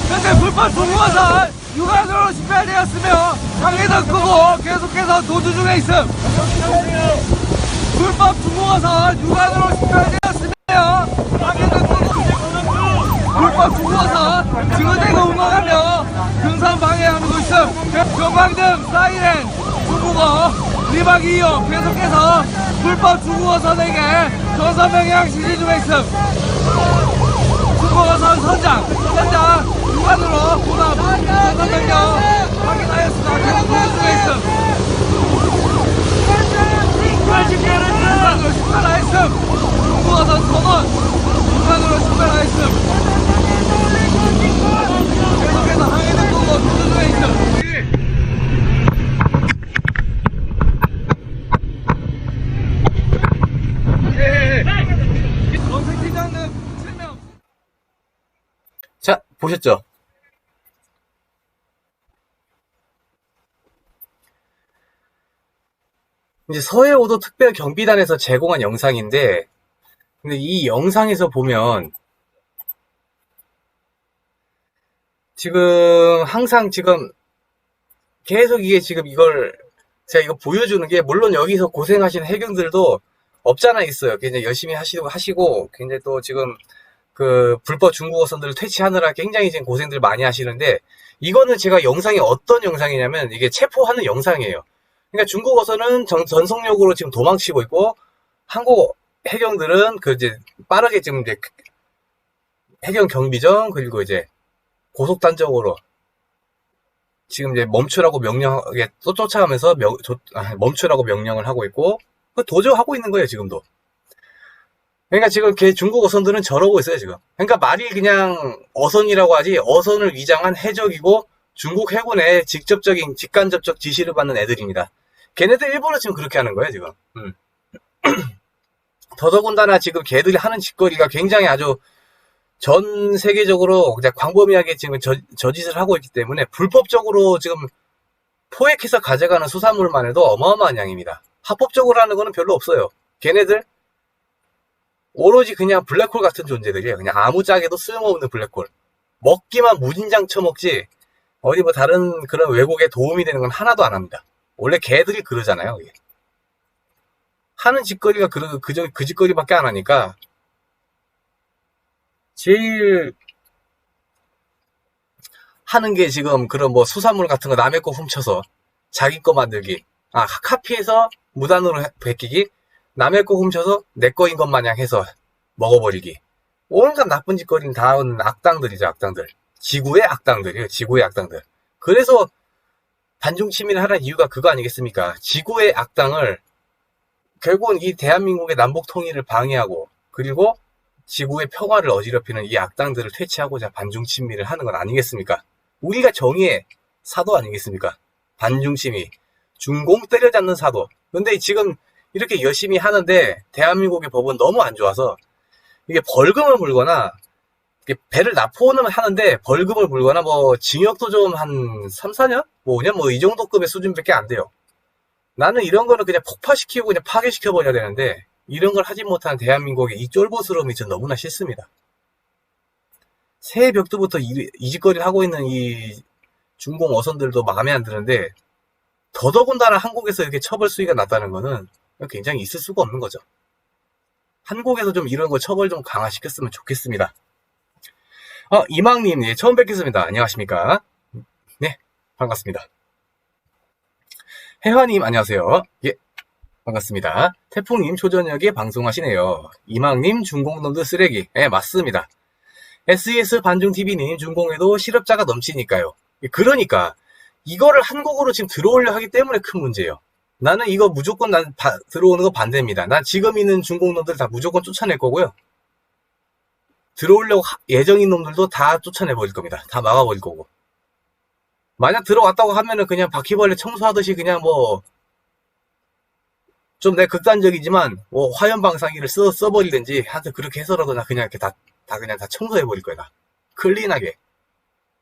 Speaker 5: 현재 불법 중국어선 육안으로 식별되었으며 방해등 끄고 계속해서 도주 중에 있음. 불법 중국어선 육안으로 식별되었으며 방해등 끄고 불법 중국어선 지그대가 운항하며 등산 방해하고 있음. 경광등, 사이렌, 중국어, 리박이 이용 계속해서 불법 중국어선에게 전선 명령 지시 중에 있음. 중국어선 선장 육안으로 보답 전선 명령 확인하였으나 계속 도주 중에 있음. 육안으로 식별하였음. 중국어선 선원 육안으로 식별하였음. 계속해서 항해를 끄고 도주 중에 있음.
Speaker 1: 자, 보셨죠? 이제 서해오도 특별경비단에서 제공한 영상인데, 근데 이 영상에서 보면 지금 항상 지금 계속 이게 지금 이걸 제가 이거 보여주는 게, 물론 여기서 고생하시는 해경들도 없잖아 있어요. 굉장히 열심히 하시고 굉장히 또 지금 그 불법 중국어선들을 퇴치하느라 굉장히 지금 고생들 많이 하시는데, 이거는 제가 영상이 어떤 영상이냐면 이게 체포하는 영상이에요. 그러니까 중국어선은 전속력으로 지금 도망치고 있고, 한국 해경들은 그 이제 빠르게 지금 이제 해경 경비정 그리고 이제 고속단적으로 지금 이제 멈추라고 명령하게 또 쫓아가면서 멈추라고 명령을 하고 있고, 그 도저하고 있는 거예요 지금도. 그러니까 지금 중국 어선들은 저러고 있어요 지금. 그러니까 말이 그냥 어선이라고 하지, 어선을 위장한 해적이고 중국 해군의 직간접적 지시를 받는 애들입니다. 걔네들 일부러 지금 그렇게 하는 거예요 지금. 더더군다나 지금 걔들이 하는 짓거리가 굉장히 아주 전 세계적으로 그냥 광범위하게 지금 저짓을 하고 있기 때문에, 불법적으로 지금 포획해서 가져가는 수산물만 해도 어마어마한 양입니다. 합법적으로 하는 거는 별로 없어요. 걔네들 오로지 그냥 블랙홀 같은 존재들이에요. 그냥 아무짝에도 쓸모없는 블랙홀. 먹기만 무진장 쳐먹지 어디 뭐 다른 그런 왜곡에 도움이 되는 건 하나도 안 합니다. 원래 걔들이 그러잖아요. 이게. 하는 짓거리가 그 짓거리밖에 안 하니까, 제일 하는 게 지금 그런 뭐 수산물 같은 거 남의 거 훔쳐서 자기 거 만들기, 카피해서 무단으로 베끼기, 남의 거 훔쳐서 내 거인 것 마냥 해서 먹어버리기. 온갖 나쁜 짓거리는 다 하는 악당들이죠, 악당들. 지구의 악당들이에요, 지구의 악당들. 그래서 반중침입을 하라는 이유가 그거 아니겠습니까? 지구의 악당을, 결국은 이 대한민국의 남북 통일을 방해하고, 그리고 지구의 평화를 어지럽히는 이 악당들을 퇴치하고자 반중침입을 하는 건 아니겠습니까? 우리가 정의에 사도 아니겠습니까? 반중심이. 중공 때려잡는 사도. 근데 지금 이렇게 열심히 하는데 대한민국의 법은 너무 안 좋아서 이게 벌금을 물거나 이게 배를 납포는 하는데 벌금을 물거나 뭐 징역도 좀 한 3, 4년? 뭐 5년? 뭐 이 정도 급의 수준밖에 안 돼요. 나는 이런 거는 그냥 폭파시키고 그냥 파괴시켜버려야 되는데 이런 걸 하지 못한 대한민국의 이 쫄보스러움이 전 너무나 싫습니다. 새해 벽두부터 이 짓거리를 하고 있는 이 중공 어선들도 마음에 안 드는데 더더군다나 한국에서 이렇게 처벌 수위가 낮다는 거는 굉장히 있을 수가 없는 거죠. 한국에서 좀 이런 거 처벌 좀 강화시켰으면 좋겠습니다. 이망님, 예, 처음 뵙겠습니다. 안녕하십니까? 네, 반갑습니다. 혜화님, 안녕하세요. 예, 반갑습니다. 태풍님, 초저녁에 방송하시네요. 이망님, 중공놈들 쓰레기. 예, 맞습니다. SES 반중TV님, 중공에도 실업자가 넘치니까요. 그러니까 이거를 한국으로 지금 들어오려 하기 때문에 큰 문제예요. 나는 이거 무조건 들어오는 거 반대입니다. 난 지금 있는 중공놈들 다 무조건 쫓아낼 거고요. 들어오려고 예정인 놈들도 다 쫓아내버릴 겁니다. 다 막아버릴 거고. 만약 들어왔다고 하면은 그냥 바퀴벌레 청소하듯이 그냥 뭐 좀 내 극단적이지만 뭐 화염방사기를 써버리든지 하여튼 그렇게 해서라도 나 그냥 이렇게 다 그냥 다 청소해버릴 거야. 다. 클린하게.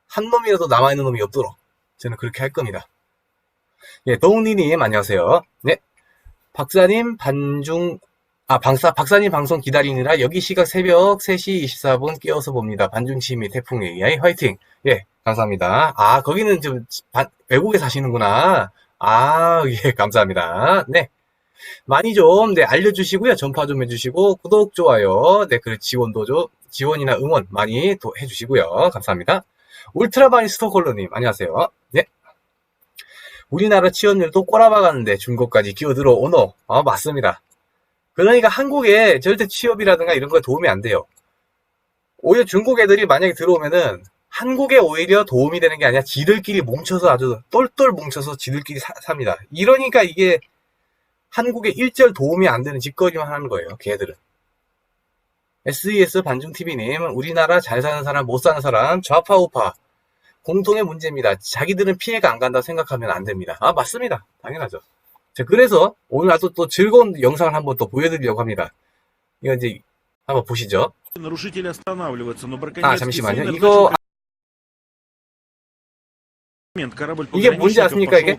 Speaker 1: 한 놈이라도 남아있는 놈이 없도록 저는 그렇게 할 겁니다. 예, 동리님 안녕하세요. 네, 박사님 박사님 방송 기다리느라 여기 시각 새벽 3시 24분 깨워서 봅니다. 반중심이 태풍 AI 화이팅. 예, 감사합니다. 거기는 좀 외국에 사시는구나. 예, 감사합니다. 네, 많이 좀 알려주시고요. 전파 좀 해주시고 구독, 좋아요, 네, 그 지원이나 응원 많이 해주시고요. 감사합니다. 울트라바니 스토콜로님 안녕하세요. 네. 우리나라 취업률도 꼬라박았는데 중국까지 끼어들어 오노. 맞습니다. 그러니까 한국에 절대 취업이라든가 이런 거에 도움이 안 돼요. 오히려 중국 애들이 만약에 들어오면은 한국에 오히려 도움이 되는 게 아니라 지들끼리 뭉쳐서 아주 똘똘 뭉쳐서 지들끼리 삽니다. 이러니까 이게 한국에 일절 도움이 안 되는 짓거리만 하는 거예요. 걔들은. SES 반중TV님, 우리나라 잘 사는 사람, 못 사는 사람, 좌파, 우파. 공통의 문제입니다. 자기들은 피해가 안 간다고 생각하면 안 됩니다. 맞습니다. 당연하죠. 자, 그래서 오늘 아주 또 즐거운 영상을 한번 또 보여드리려고 합니다. 이거 이제 한번 보시죠. 잠시만요. 이게 뭔지 아십니까, 이게?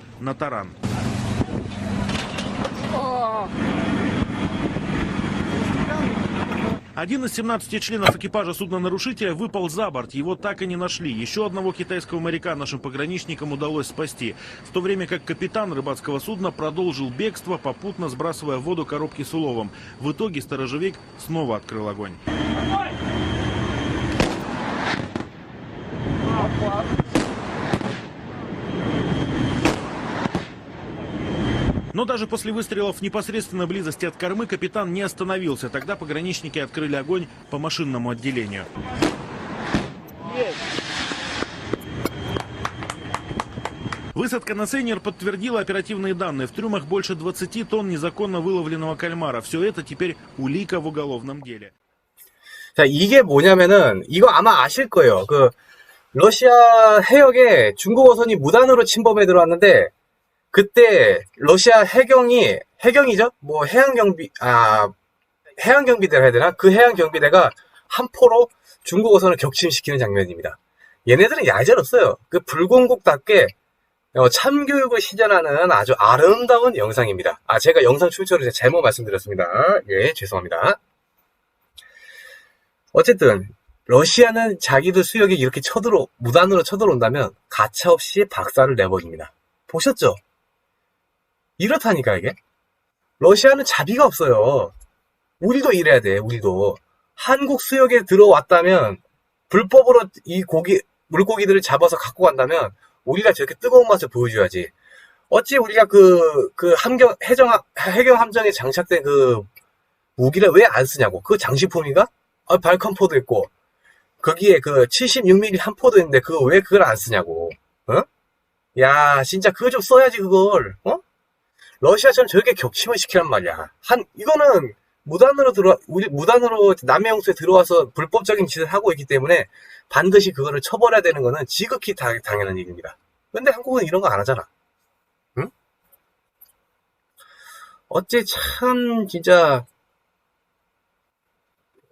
Speaker 6: Один из 17 членов экипажа судна-нарушителя выпал за борт, его так и не нашли. Еще одного китайского моряка нашим пограничникам удалось спасти, в то время как капитан рыбацкого судна продолжил бегство, попутно сбрасывая в воду коробки с уловом. В итоге сторожевик снова открыл огонь. Но даже после выстрелов в непосредственной близости от кормы капитан не остановился. Тогда пограничники открыли огонь по машинному отделению. Высадка на сейнер подтвердила оперативные данные. В трюмах больше 20 тонн незаконно выловленного кальмара. Все это теперь улика в уголовном деле.
Speaker 1: 자, 이게 뭐냐면은 이거 아마 아실 거예요. 그 러시아 해역에 중국 어선이 무단으로 침범해 들어왔는데 그때 러시아 해경이죠? 뭐 해양경비대라 해야 되나? 그 해양경비대가 한 포로 중국 어선을 격침시키는 장면입니다. 얘네들은 얄짤없어요. 그 불공국답게 참교육을 시전하는 아주 아름다운 영상입니다. 제가 영상 출처를 잘못 말씀드렸습니다. 예, 죄송합니다. 어쨌든 러시아는 자기들 수역에 이렇게 무단으로 쳐들어온다면 가차없이 박살을 내버립니다. 보셨죠? 이렇다니까 이게. 러시아는 자비가 없어요. 우리도 이래야 돼. 우리도 한국 수역에 들어왔다면 불법으로 이 물고기들을 잡아서 갖고 간다면 우리가 저렇게 뜨거운 맛을 보여줘야지. 어찌 우리가 해경 함정에 장착된 그 무기를 왜 안 쓰냐고. 그 장식품인가? 발컨포도 있고 거기에 그 76mm 한 포도 있는데 왜 그걸 안 쓰냐고. 야, 진짜 그거 좀 써야지 그걸. 러시아처럼 저렇게 격침을 시키란 말이야. 이거는 무단으로 남의 영토에 들어와서 불법적인 짓을 하고 있기 때문에 반드시 그거를 처벌해야 되는 거는 지극히 당연한 일입니다. 근데 한국은 이런 거 안 하잖아. 응? 어째 참 진짜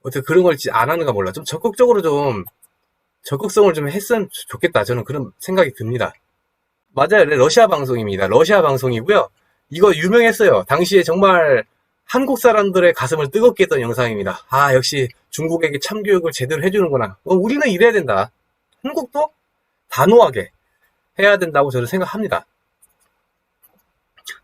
Speaker 1: 어떻게 그런 걸 안 하는가 몰라. 좀 적극적으로 좀 적극성을 좀 했으면 좋겠다. 저는 그런 생각이 듭니다. 맞아요. 러시아 방송입니다. 러시아 방송이고요. 이거 유명했어요. 당시에 정말 한국 사람들의 가슴을 뜨겁게 했던 영상입니다. 아, 역시 중국에게 참교육을 제대로 해주는구나. 우리는 이래야 된다. 한국도 단호하게 해야 된다고 저는 생각합니다.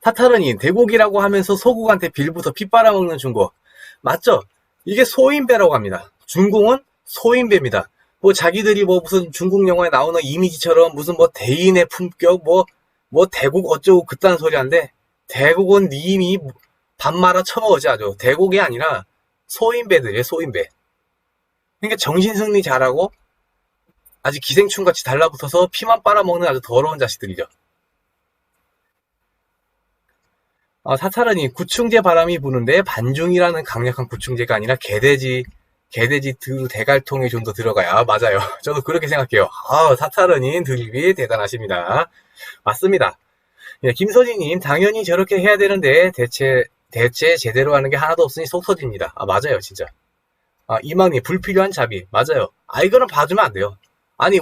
Speaker 1: 타타르닌, 대국이라고 하면서 소국한테 빌부터 피 빨아먹는 중국. 맞죠? 이게 소인배라고 합니다. 중국은 소인배입니다. 뭐 자기들이 뭐 무슨 중국 영화에 나오는 이미지처럼 무슨 뭐 대인의 품격, 뭐 대국 어쩌고 그딴 소리 한데, 대국은 님이 밥 말아 처먹어지 아주. 대국이 아니라 소인배들이에요, 소인배. 그러니까 정신승리 잘하고 아주 기생충같이 달라붙어서 피만 빨아먹는 아주 더러운 자식들이죠. 사찰은이 구충제 바람이 부는데 반중이라는 강력한 구충제가 아니라 개돼지 대갈통에 좀 더 들어가야. 맞아요. 저도 그렇게 생각해요. 사찰은인 드립이 대단하십니다. 맞습니다. 예, 김서진님, 당연히 저렇게 해야 되는데 대체 제대로 하는 게 하나도 없으니 속 터집니다. 맞아요, 진짜. 이망님, 불필요한 자비. 맞아요. 이거는 봐주면 안 돼요. 아니,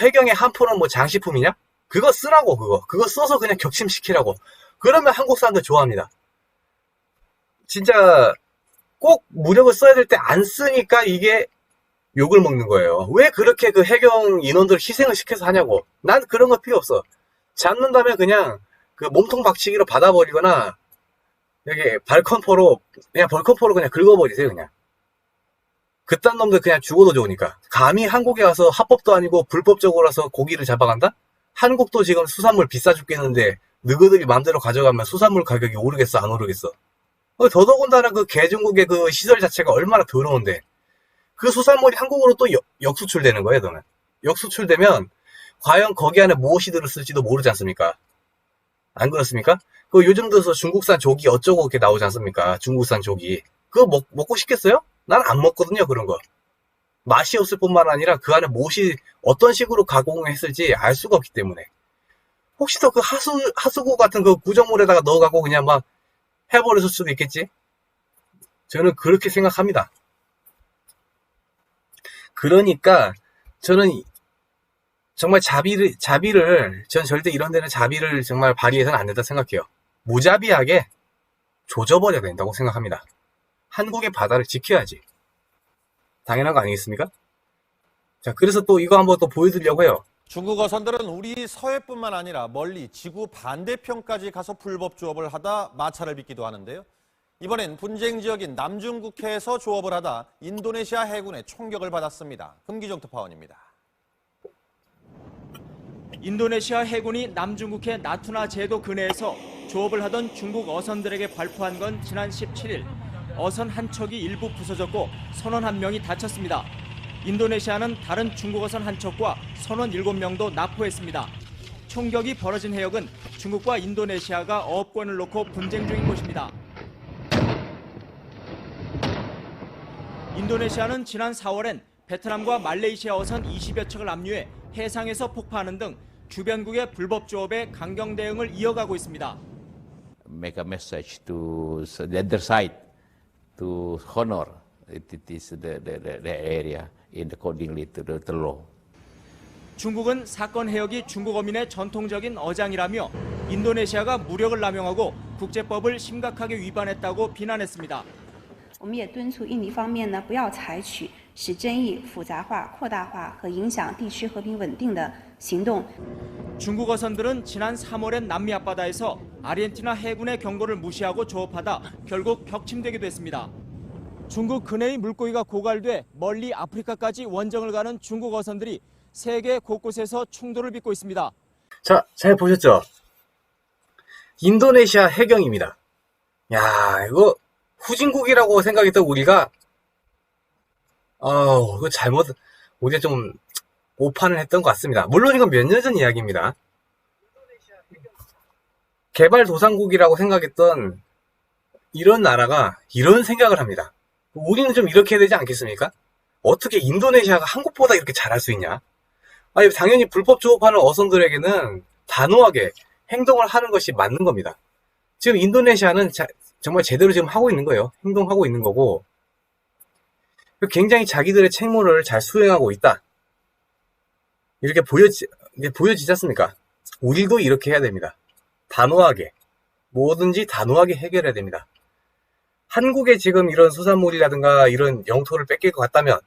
Speaker 1: 해경의 한포는 뭐 장식품이냐? 그거 쓰라고, 그거 써서 그냥 격침시키라고. 그러면 한국 사람들 좋아합니다. 진짜 꼭 무력을 써야 될 때 안 쓰니까 이게 욕을 먹는 거예요. 왜 그렇게 그 해경 인원들을 희생을 시켜서 하냐고. 난 그런 거 필요 없어. 잡는다면 그냥 그 몸통 박치기로 받아버리거나 여기 벌컨포로 그냥 긁어버리세요, 그냥. 그딴 놈들 그냥 죽어도 좋으니까. 감히 한국에 와서 합법도 아니고 불법적으로 와서 고기를 잡아간다? 한국도 지금 수산물 비싸 죽겠는데 너희들이 마음대로 가져가면 수산물 가격이 오르겠어, 안 오르겠어? 더더군다나 그 개중국의 그 시설 자체가 얼마나 더러운데 그 수산물이 한국으로 또 역수출되는 거예요, 너는. 역수출되면 과연 거기 안에 무엇이 들었을지도 모르지 않습니까? 안 그렇습니까? 그 요즘 들어서 중국산 조기 어쩌고 이렇게 나오지 않습니까? 중국산 조기. 그거 먹고 싶겠어요? 난 안 먹거든요, 그런 거. 맛이 없을 뿐만 아니라 그 안에 무엇이 어떤 식으로 가공했을지 알 수가 없기 때문에. 혹시 더 그 하수구 같은 그 구정물에다가 넣어갖고 그냥 막 해버렸을 수도 있겠지? 저는 그렇게 생각합니다. 그러니까 저는 정말 전 절대 이런 데는 자비를 정말 발휘해서는 안 된다 생각해요. 무자비하게 조져버려야 된다고 생각합니다. 한국의 바다를 지켜야지. 당연한 거 아니겠습니까? 자, 그래서 또 이거 한번 또 보여드리려고 해요.
Speaker 7: 중국 어선들은 우리 서해뿐만 아니라 멀리 지구 반대편까지 가서 불법 조업을 하다 마찰을 빚기도 하는데요. 이번엔 분쟁 지역인 남중국해에서 조업을 하다 인도네시아 해군의 총격을 받았습니다. 금기정 특파원입니다.
Speaker 8: 인도네시아 해군이 남중국해 나투나 제도 근해에서 조업을 하던 중국 어선들에게 발포한 건 지난 17일. 어선 한 척이 일부 부서졌고 선원 1명이 다쳤습니다. 인도네시아는 다른 중국 어선 한 척과 선원 7명도 납포했습니다. 총격이 벌어진 해역은 중국과 인도네시아가 어업권을 놓고 분쟁 중인 곳입니다. 인도네시아는 지난 4월엔 베트남과 말레이시아 어선 20여 척을 압류해 해상에서 폭파하는 등 주변국의 불법 조업에 강경 대응을 이어가고 있습니다.
Speaker 9: Make a message to the other side to honor it is the area in accordingly to the law.
Speaker 8: 중국은 사건 해역이 중국 어민의 전통적인 어장이라며 인도네시아가 무력을 남용하고 국제법을 심각하게 위반했다고 비난했습니다.
Speaker 10: 我们也敦促印尼方面呢，不要采取使争议复杂化、扩大化和影响地区和平稳定的行动。
Speaker 8: 중국 어선들은 지난 3월엔 남미 앞바다에서 아르헨티나 해군의 경고를 무시하고 조업하다 결국 격침되기도 했습니다. 중국 근해의 물고기가 고갈돼 멀리 아프리카까지 원정을 가는 중국 어선들이 세계 곳곳에서 충돌을 빚고 있습니다.
Speaker 1: 자, 잘 보셨죠? 인도네시아 해경입니다. 야, 이거 후진국이라고 생각했던 우리가 이거 우리가 좀 오판을 했던 것 같습니다. 물론 이건 몇 년 전 이야기입니다. 개발도상국이라고 생각했던 이런 나라가 이런 생각을 합니다. 우리는 좀 이렇게 해야 되지 않겠습니까? 어떻게 인도네시아가 한국보다 이렇게 잘할 수 있냐? 아니, 당연히 불법 조업하는 어선들에게는 단호하게 행동을 하는 것이 맞는 겁니다. 지금 인도네시아는 정말 제대로 지금 하고 있는 거예요. 행동하고 있는 거고, 굉장히 자기들의 책무를 잘 수행하고 있다. 이렇게 보여지지 않습니까? 우리도 이렇게 해야 됩니다. 단호하게. 뭐든지 단호하게 해결해야 됩니다. 한국에 지금 이런 수산물이라든가 이런 영토를 뺏길 것 같다면,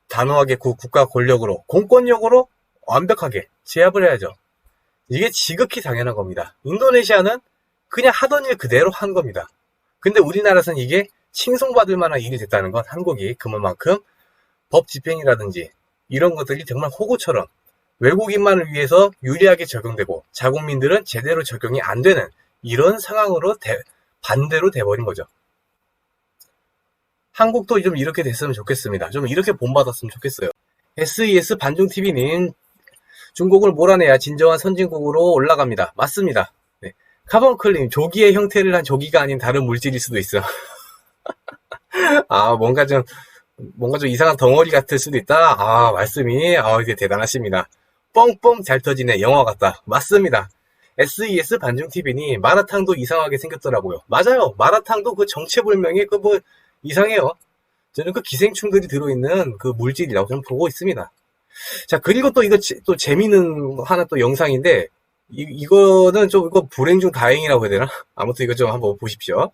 Speaker 1: 단호하게 국가 권력으로, 공권력으로 완벽하게 제압을 해야죠. 이게 지극히 당연한 겁니다. 인도네시아는 그냥 하던 일 그대로 한 겁니다. 근데 우리나라에서는 이게 칭송받을 만한 일이 됐다는 건 한국이 그만큼 법 집행이라든지 이런 것들이 정말 호구처럼 외국인만을 위해서 유리하게 적용되고 자국민들은 제대로 적용이 안 되는 이런 상황으로 반대로 돼버린 거죠. 한국도 좀 이렇게 됐으면 좋겠습니다. 좀 이렇게 본받았으면 좋겠어요. SES 반중TV는 중국을 몰아내야 진정한 선진국으로 올라갑니다. 맞습니다. 네. 카본클님, 조기의 형태를 한 조기가 아닌 다른 물질일 수도 있어. 아, 뭔가 좀 이상한 덩어리 같을 수도 있다. 아, 말씀이, 이제 대단하십니다. 뻥뻥 잘 터지네. 영화 같다. 맞습니다. SES 반중TV니 마라탕도 이상하게 생겼더라고요. 맞아요. 마라탕도 그 정체불명의 이상해요. 저는 그 기생충들이 들어있는 그 물질이라고 저는 보고 있습니다. 자, 그리고 또 이거 또 재미있는 하나 또 영상인데, 이거는 좀 이거 불행 중 다행이라고 해야 되나? 아무튼 이거 좀 한번 보십시오.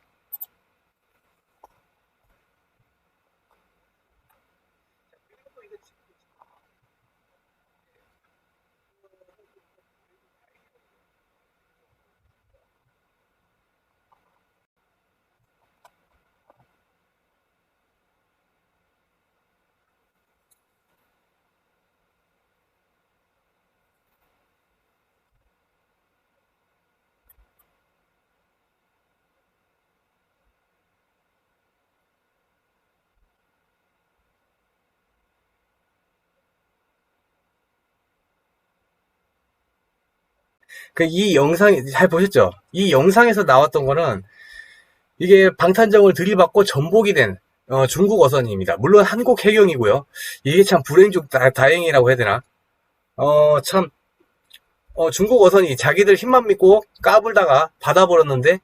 Speaker 1: 이 영상 잘 보셨죠? 이 영상에서 나왔던 거는 이게 방탄정을 들이받고 전복이 된 중국 어선입니다. 물론 한국 해경이고요. 이게 참 불행 중 다행이라고 해야 되나? 중국 어선이 자기들 힘만 믿고 까불다가 받아버렸는데,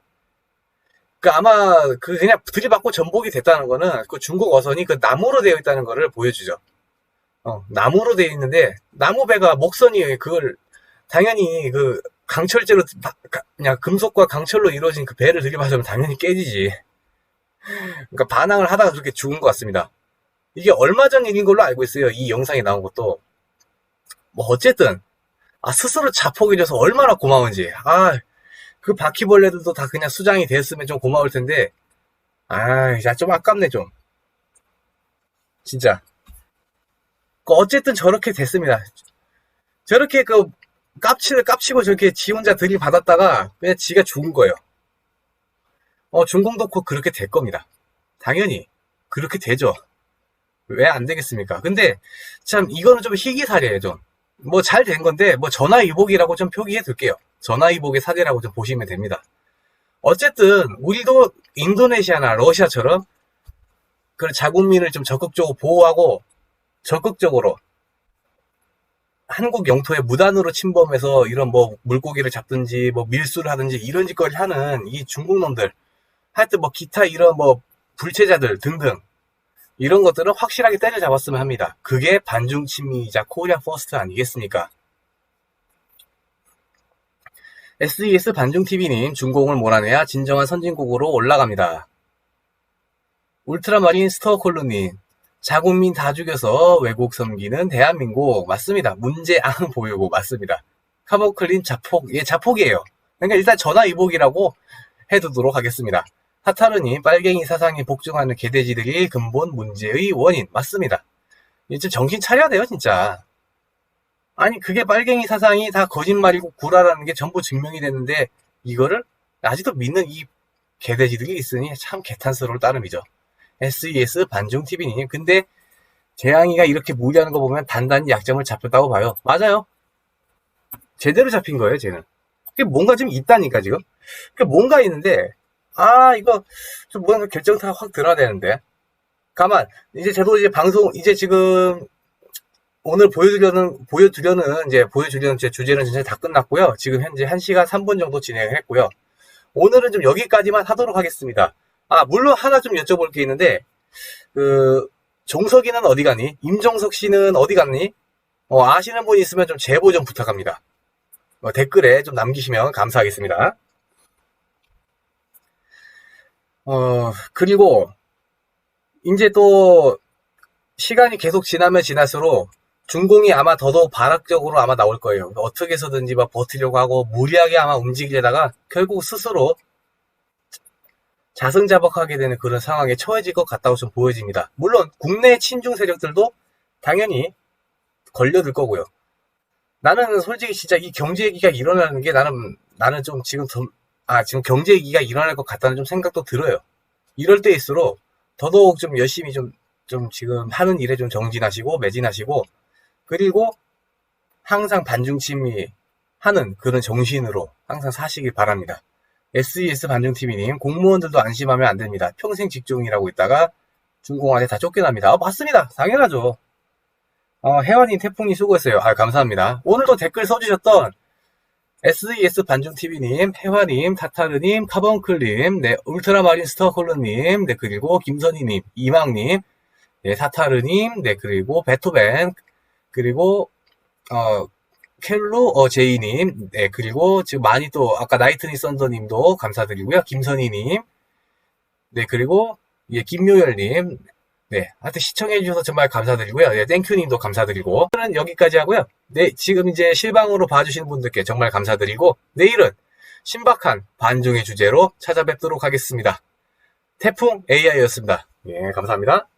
Speaker 1: 아마 그냥 들이받고 전복이 됐다는 거는 그 중국 어선이 그 나무로 되어 있다는 거를 보여주죠. 나무로 되어 있는데 나무배가 목선이 그걸 당연히 그 강철제로 그냥 금속과 강철로 이루어진 그 배를 들이받으면 당연히 깨지지. 그러니까 반항을 하다가 그렇게 죽은 것 같습니다. 이게 얼마 전 일인 걸로 알고 있어요. 이 영상에 나온 것도. 뭐 어쨌든 스스로 자폭해줘서 얼마나 고마운지. 그 바퀴벌레들도 다 그냥 수장이 됐으면 좀 고마울 텐데, 좀 아깝네 좀. 진짜. 어쨌든 저렇게 됐습니다. 저렇게 깝치고 저렇게 지 혼자 들이받았다가 그냥 지가 죽은 거예요. 중공도 곧 그렇게 될 겁니다. 당연히 그렇게 되죠. 왜 안 되겠습니까? 근데 참 이거는 좀 희귀사례예요. 좀 뭐 잘 된 건데 뭐 전화위복이라고 좀 표기해 둘게요. 전화위복의 사례라고 좀 보시면 됩니다. 어쨌든 우리도 인도네시아나 러시아처럼 그 자국민을 좀 적극적으로 보호하고 적극적으로 한국 영토에 무단으로 침범해서 이런 뭐 물고기를 잡든지 뭐 밀수를 하든지 이런 짓거리 하는 이 중국 놈들, 하여튼 뭐 기타 이런 뭐 불체자들 등등 이런 것들은 확실하게 때려잡았으면 합니다. 그게 반중 친미이자 코리아 퍼스트 아니겠습니까? SES 반중TV님, 중공을 몰아내야 진정한 선진국으로 올라갑니다. 울트라마린 스토어콜루님, 자국민 다 죽여서 외국 섬기는 대한민국. 맞습니다. 문제앙 보이고 맞습니다. 카모클린 자폭, 자폭이에요. 그러니까 일단 전화위복이라고 해두도록 하겠습니다. 타타르님, 빨갱이 사상에 복종하는 개돼지들이 근본 문제의 원인. 맞습니다. 이제 정신 차려야 돼요, 진짜. 아니, 그게 빨갱이 사상이 다 거짓말이고 구라라는 게 전부 증명이 됐는데, 이거를 아직도 믿는 이 개돼지들이 있으니 참 개탄스러울 따름이죠. SES 반중TV님, 근데 재앙이가 이렇게 무리하는 거 보면 단단히 약점을 잡혔다고 봐요. 맞아요. 제대로 잡힌 거예요, 쟤는. 그게 뭔가 좀 있다니까, 지금. 그게 뭔가 있는데, 이거 좀 뭔가 결정타가 확 들어야 되는데. 가만, 이제 저도 이제 방송, 이제 지금 오늘 보여주려는 제 주제는 진짜 다 끝났고요. 지금 현재 1시간 3분 정도 진행을 했고요. 오늘은 좀 여기까지만 하도록 하겠습니다. 물론 하나 좀 여쭤볼 게 있는데, 종석이는 어디 갔니? 임종석 씨는 어디 갔니? 아시는 분 있으면 좀 제보 좀 부탁합니다. 댓글에 좀 남기시면 감사하겠습니다. 그리고, 이제 또, 시간이 계속 지나면 지날수록, 중공이 아마 더더욱 발악적으로 아마 나올 거예요. 어떻게 해서든지 막 버티려고 하고, 무리하게 아마 움직이려다가, 결국 스스로, 자승자박하게 되는 그런 상황에 처해질 것 같다고 좀 보여집니다. 물론 국내 친중 세력들도 당연히 걸려들 거고요. 나는 솔직히 진짜 이 경제 위기가 일어나는 게 나는 좀 지금 경제 위기가 일어날 것 같다는 좀 생각도 들어요. 이럴 때일수록 더더욱 좀 열심히 좀 지금 하는 일에 좀 정진하시고 매진하시고, 그리고 항상 반중친미 하는 그런 정신으로 항상 사시길 바랍니다. SES 반중TV님, 공무원들도 안심하면 안 됩니다. 평생 직종이라고 있다가 중공한테 다 쫓겨납니다. 맞습니다. 당연하죠. 혜원님, 태풍님 수고했어요. 감사합니다. 오늘도 댓글 써주셨던 SES 반중TV님, 혜화님, 타타르님, 카본클님, 네, 울트라마린 스타콜루님, 네, 그리고 김선희님, 이망님, 네, 타타르님, 네, 그리고 베토벤, 그리고, 켈루 제이님, 네, 그리고 지금 많이 또 아까 나이트니 썬더님도 감사드리고요. 김선희님, 네, 그리고 김요열님, 네, 하여튼 시청해주셔서 정말 감사드리고요. 네, 땡큐님도 감사드리고, 오늘은 여기까지 하고요. 네, 지금 이제 실방으로 봐주시는 분들께 정말 감사드리고, 내일은 신박한 반중의 주제로 찾아뵙도록 하겠습니다. 태풍 AI였습니다. 예, 감사합니다.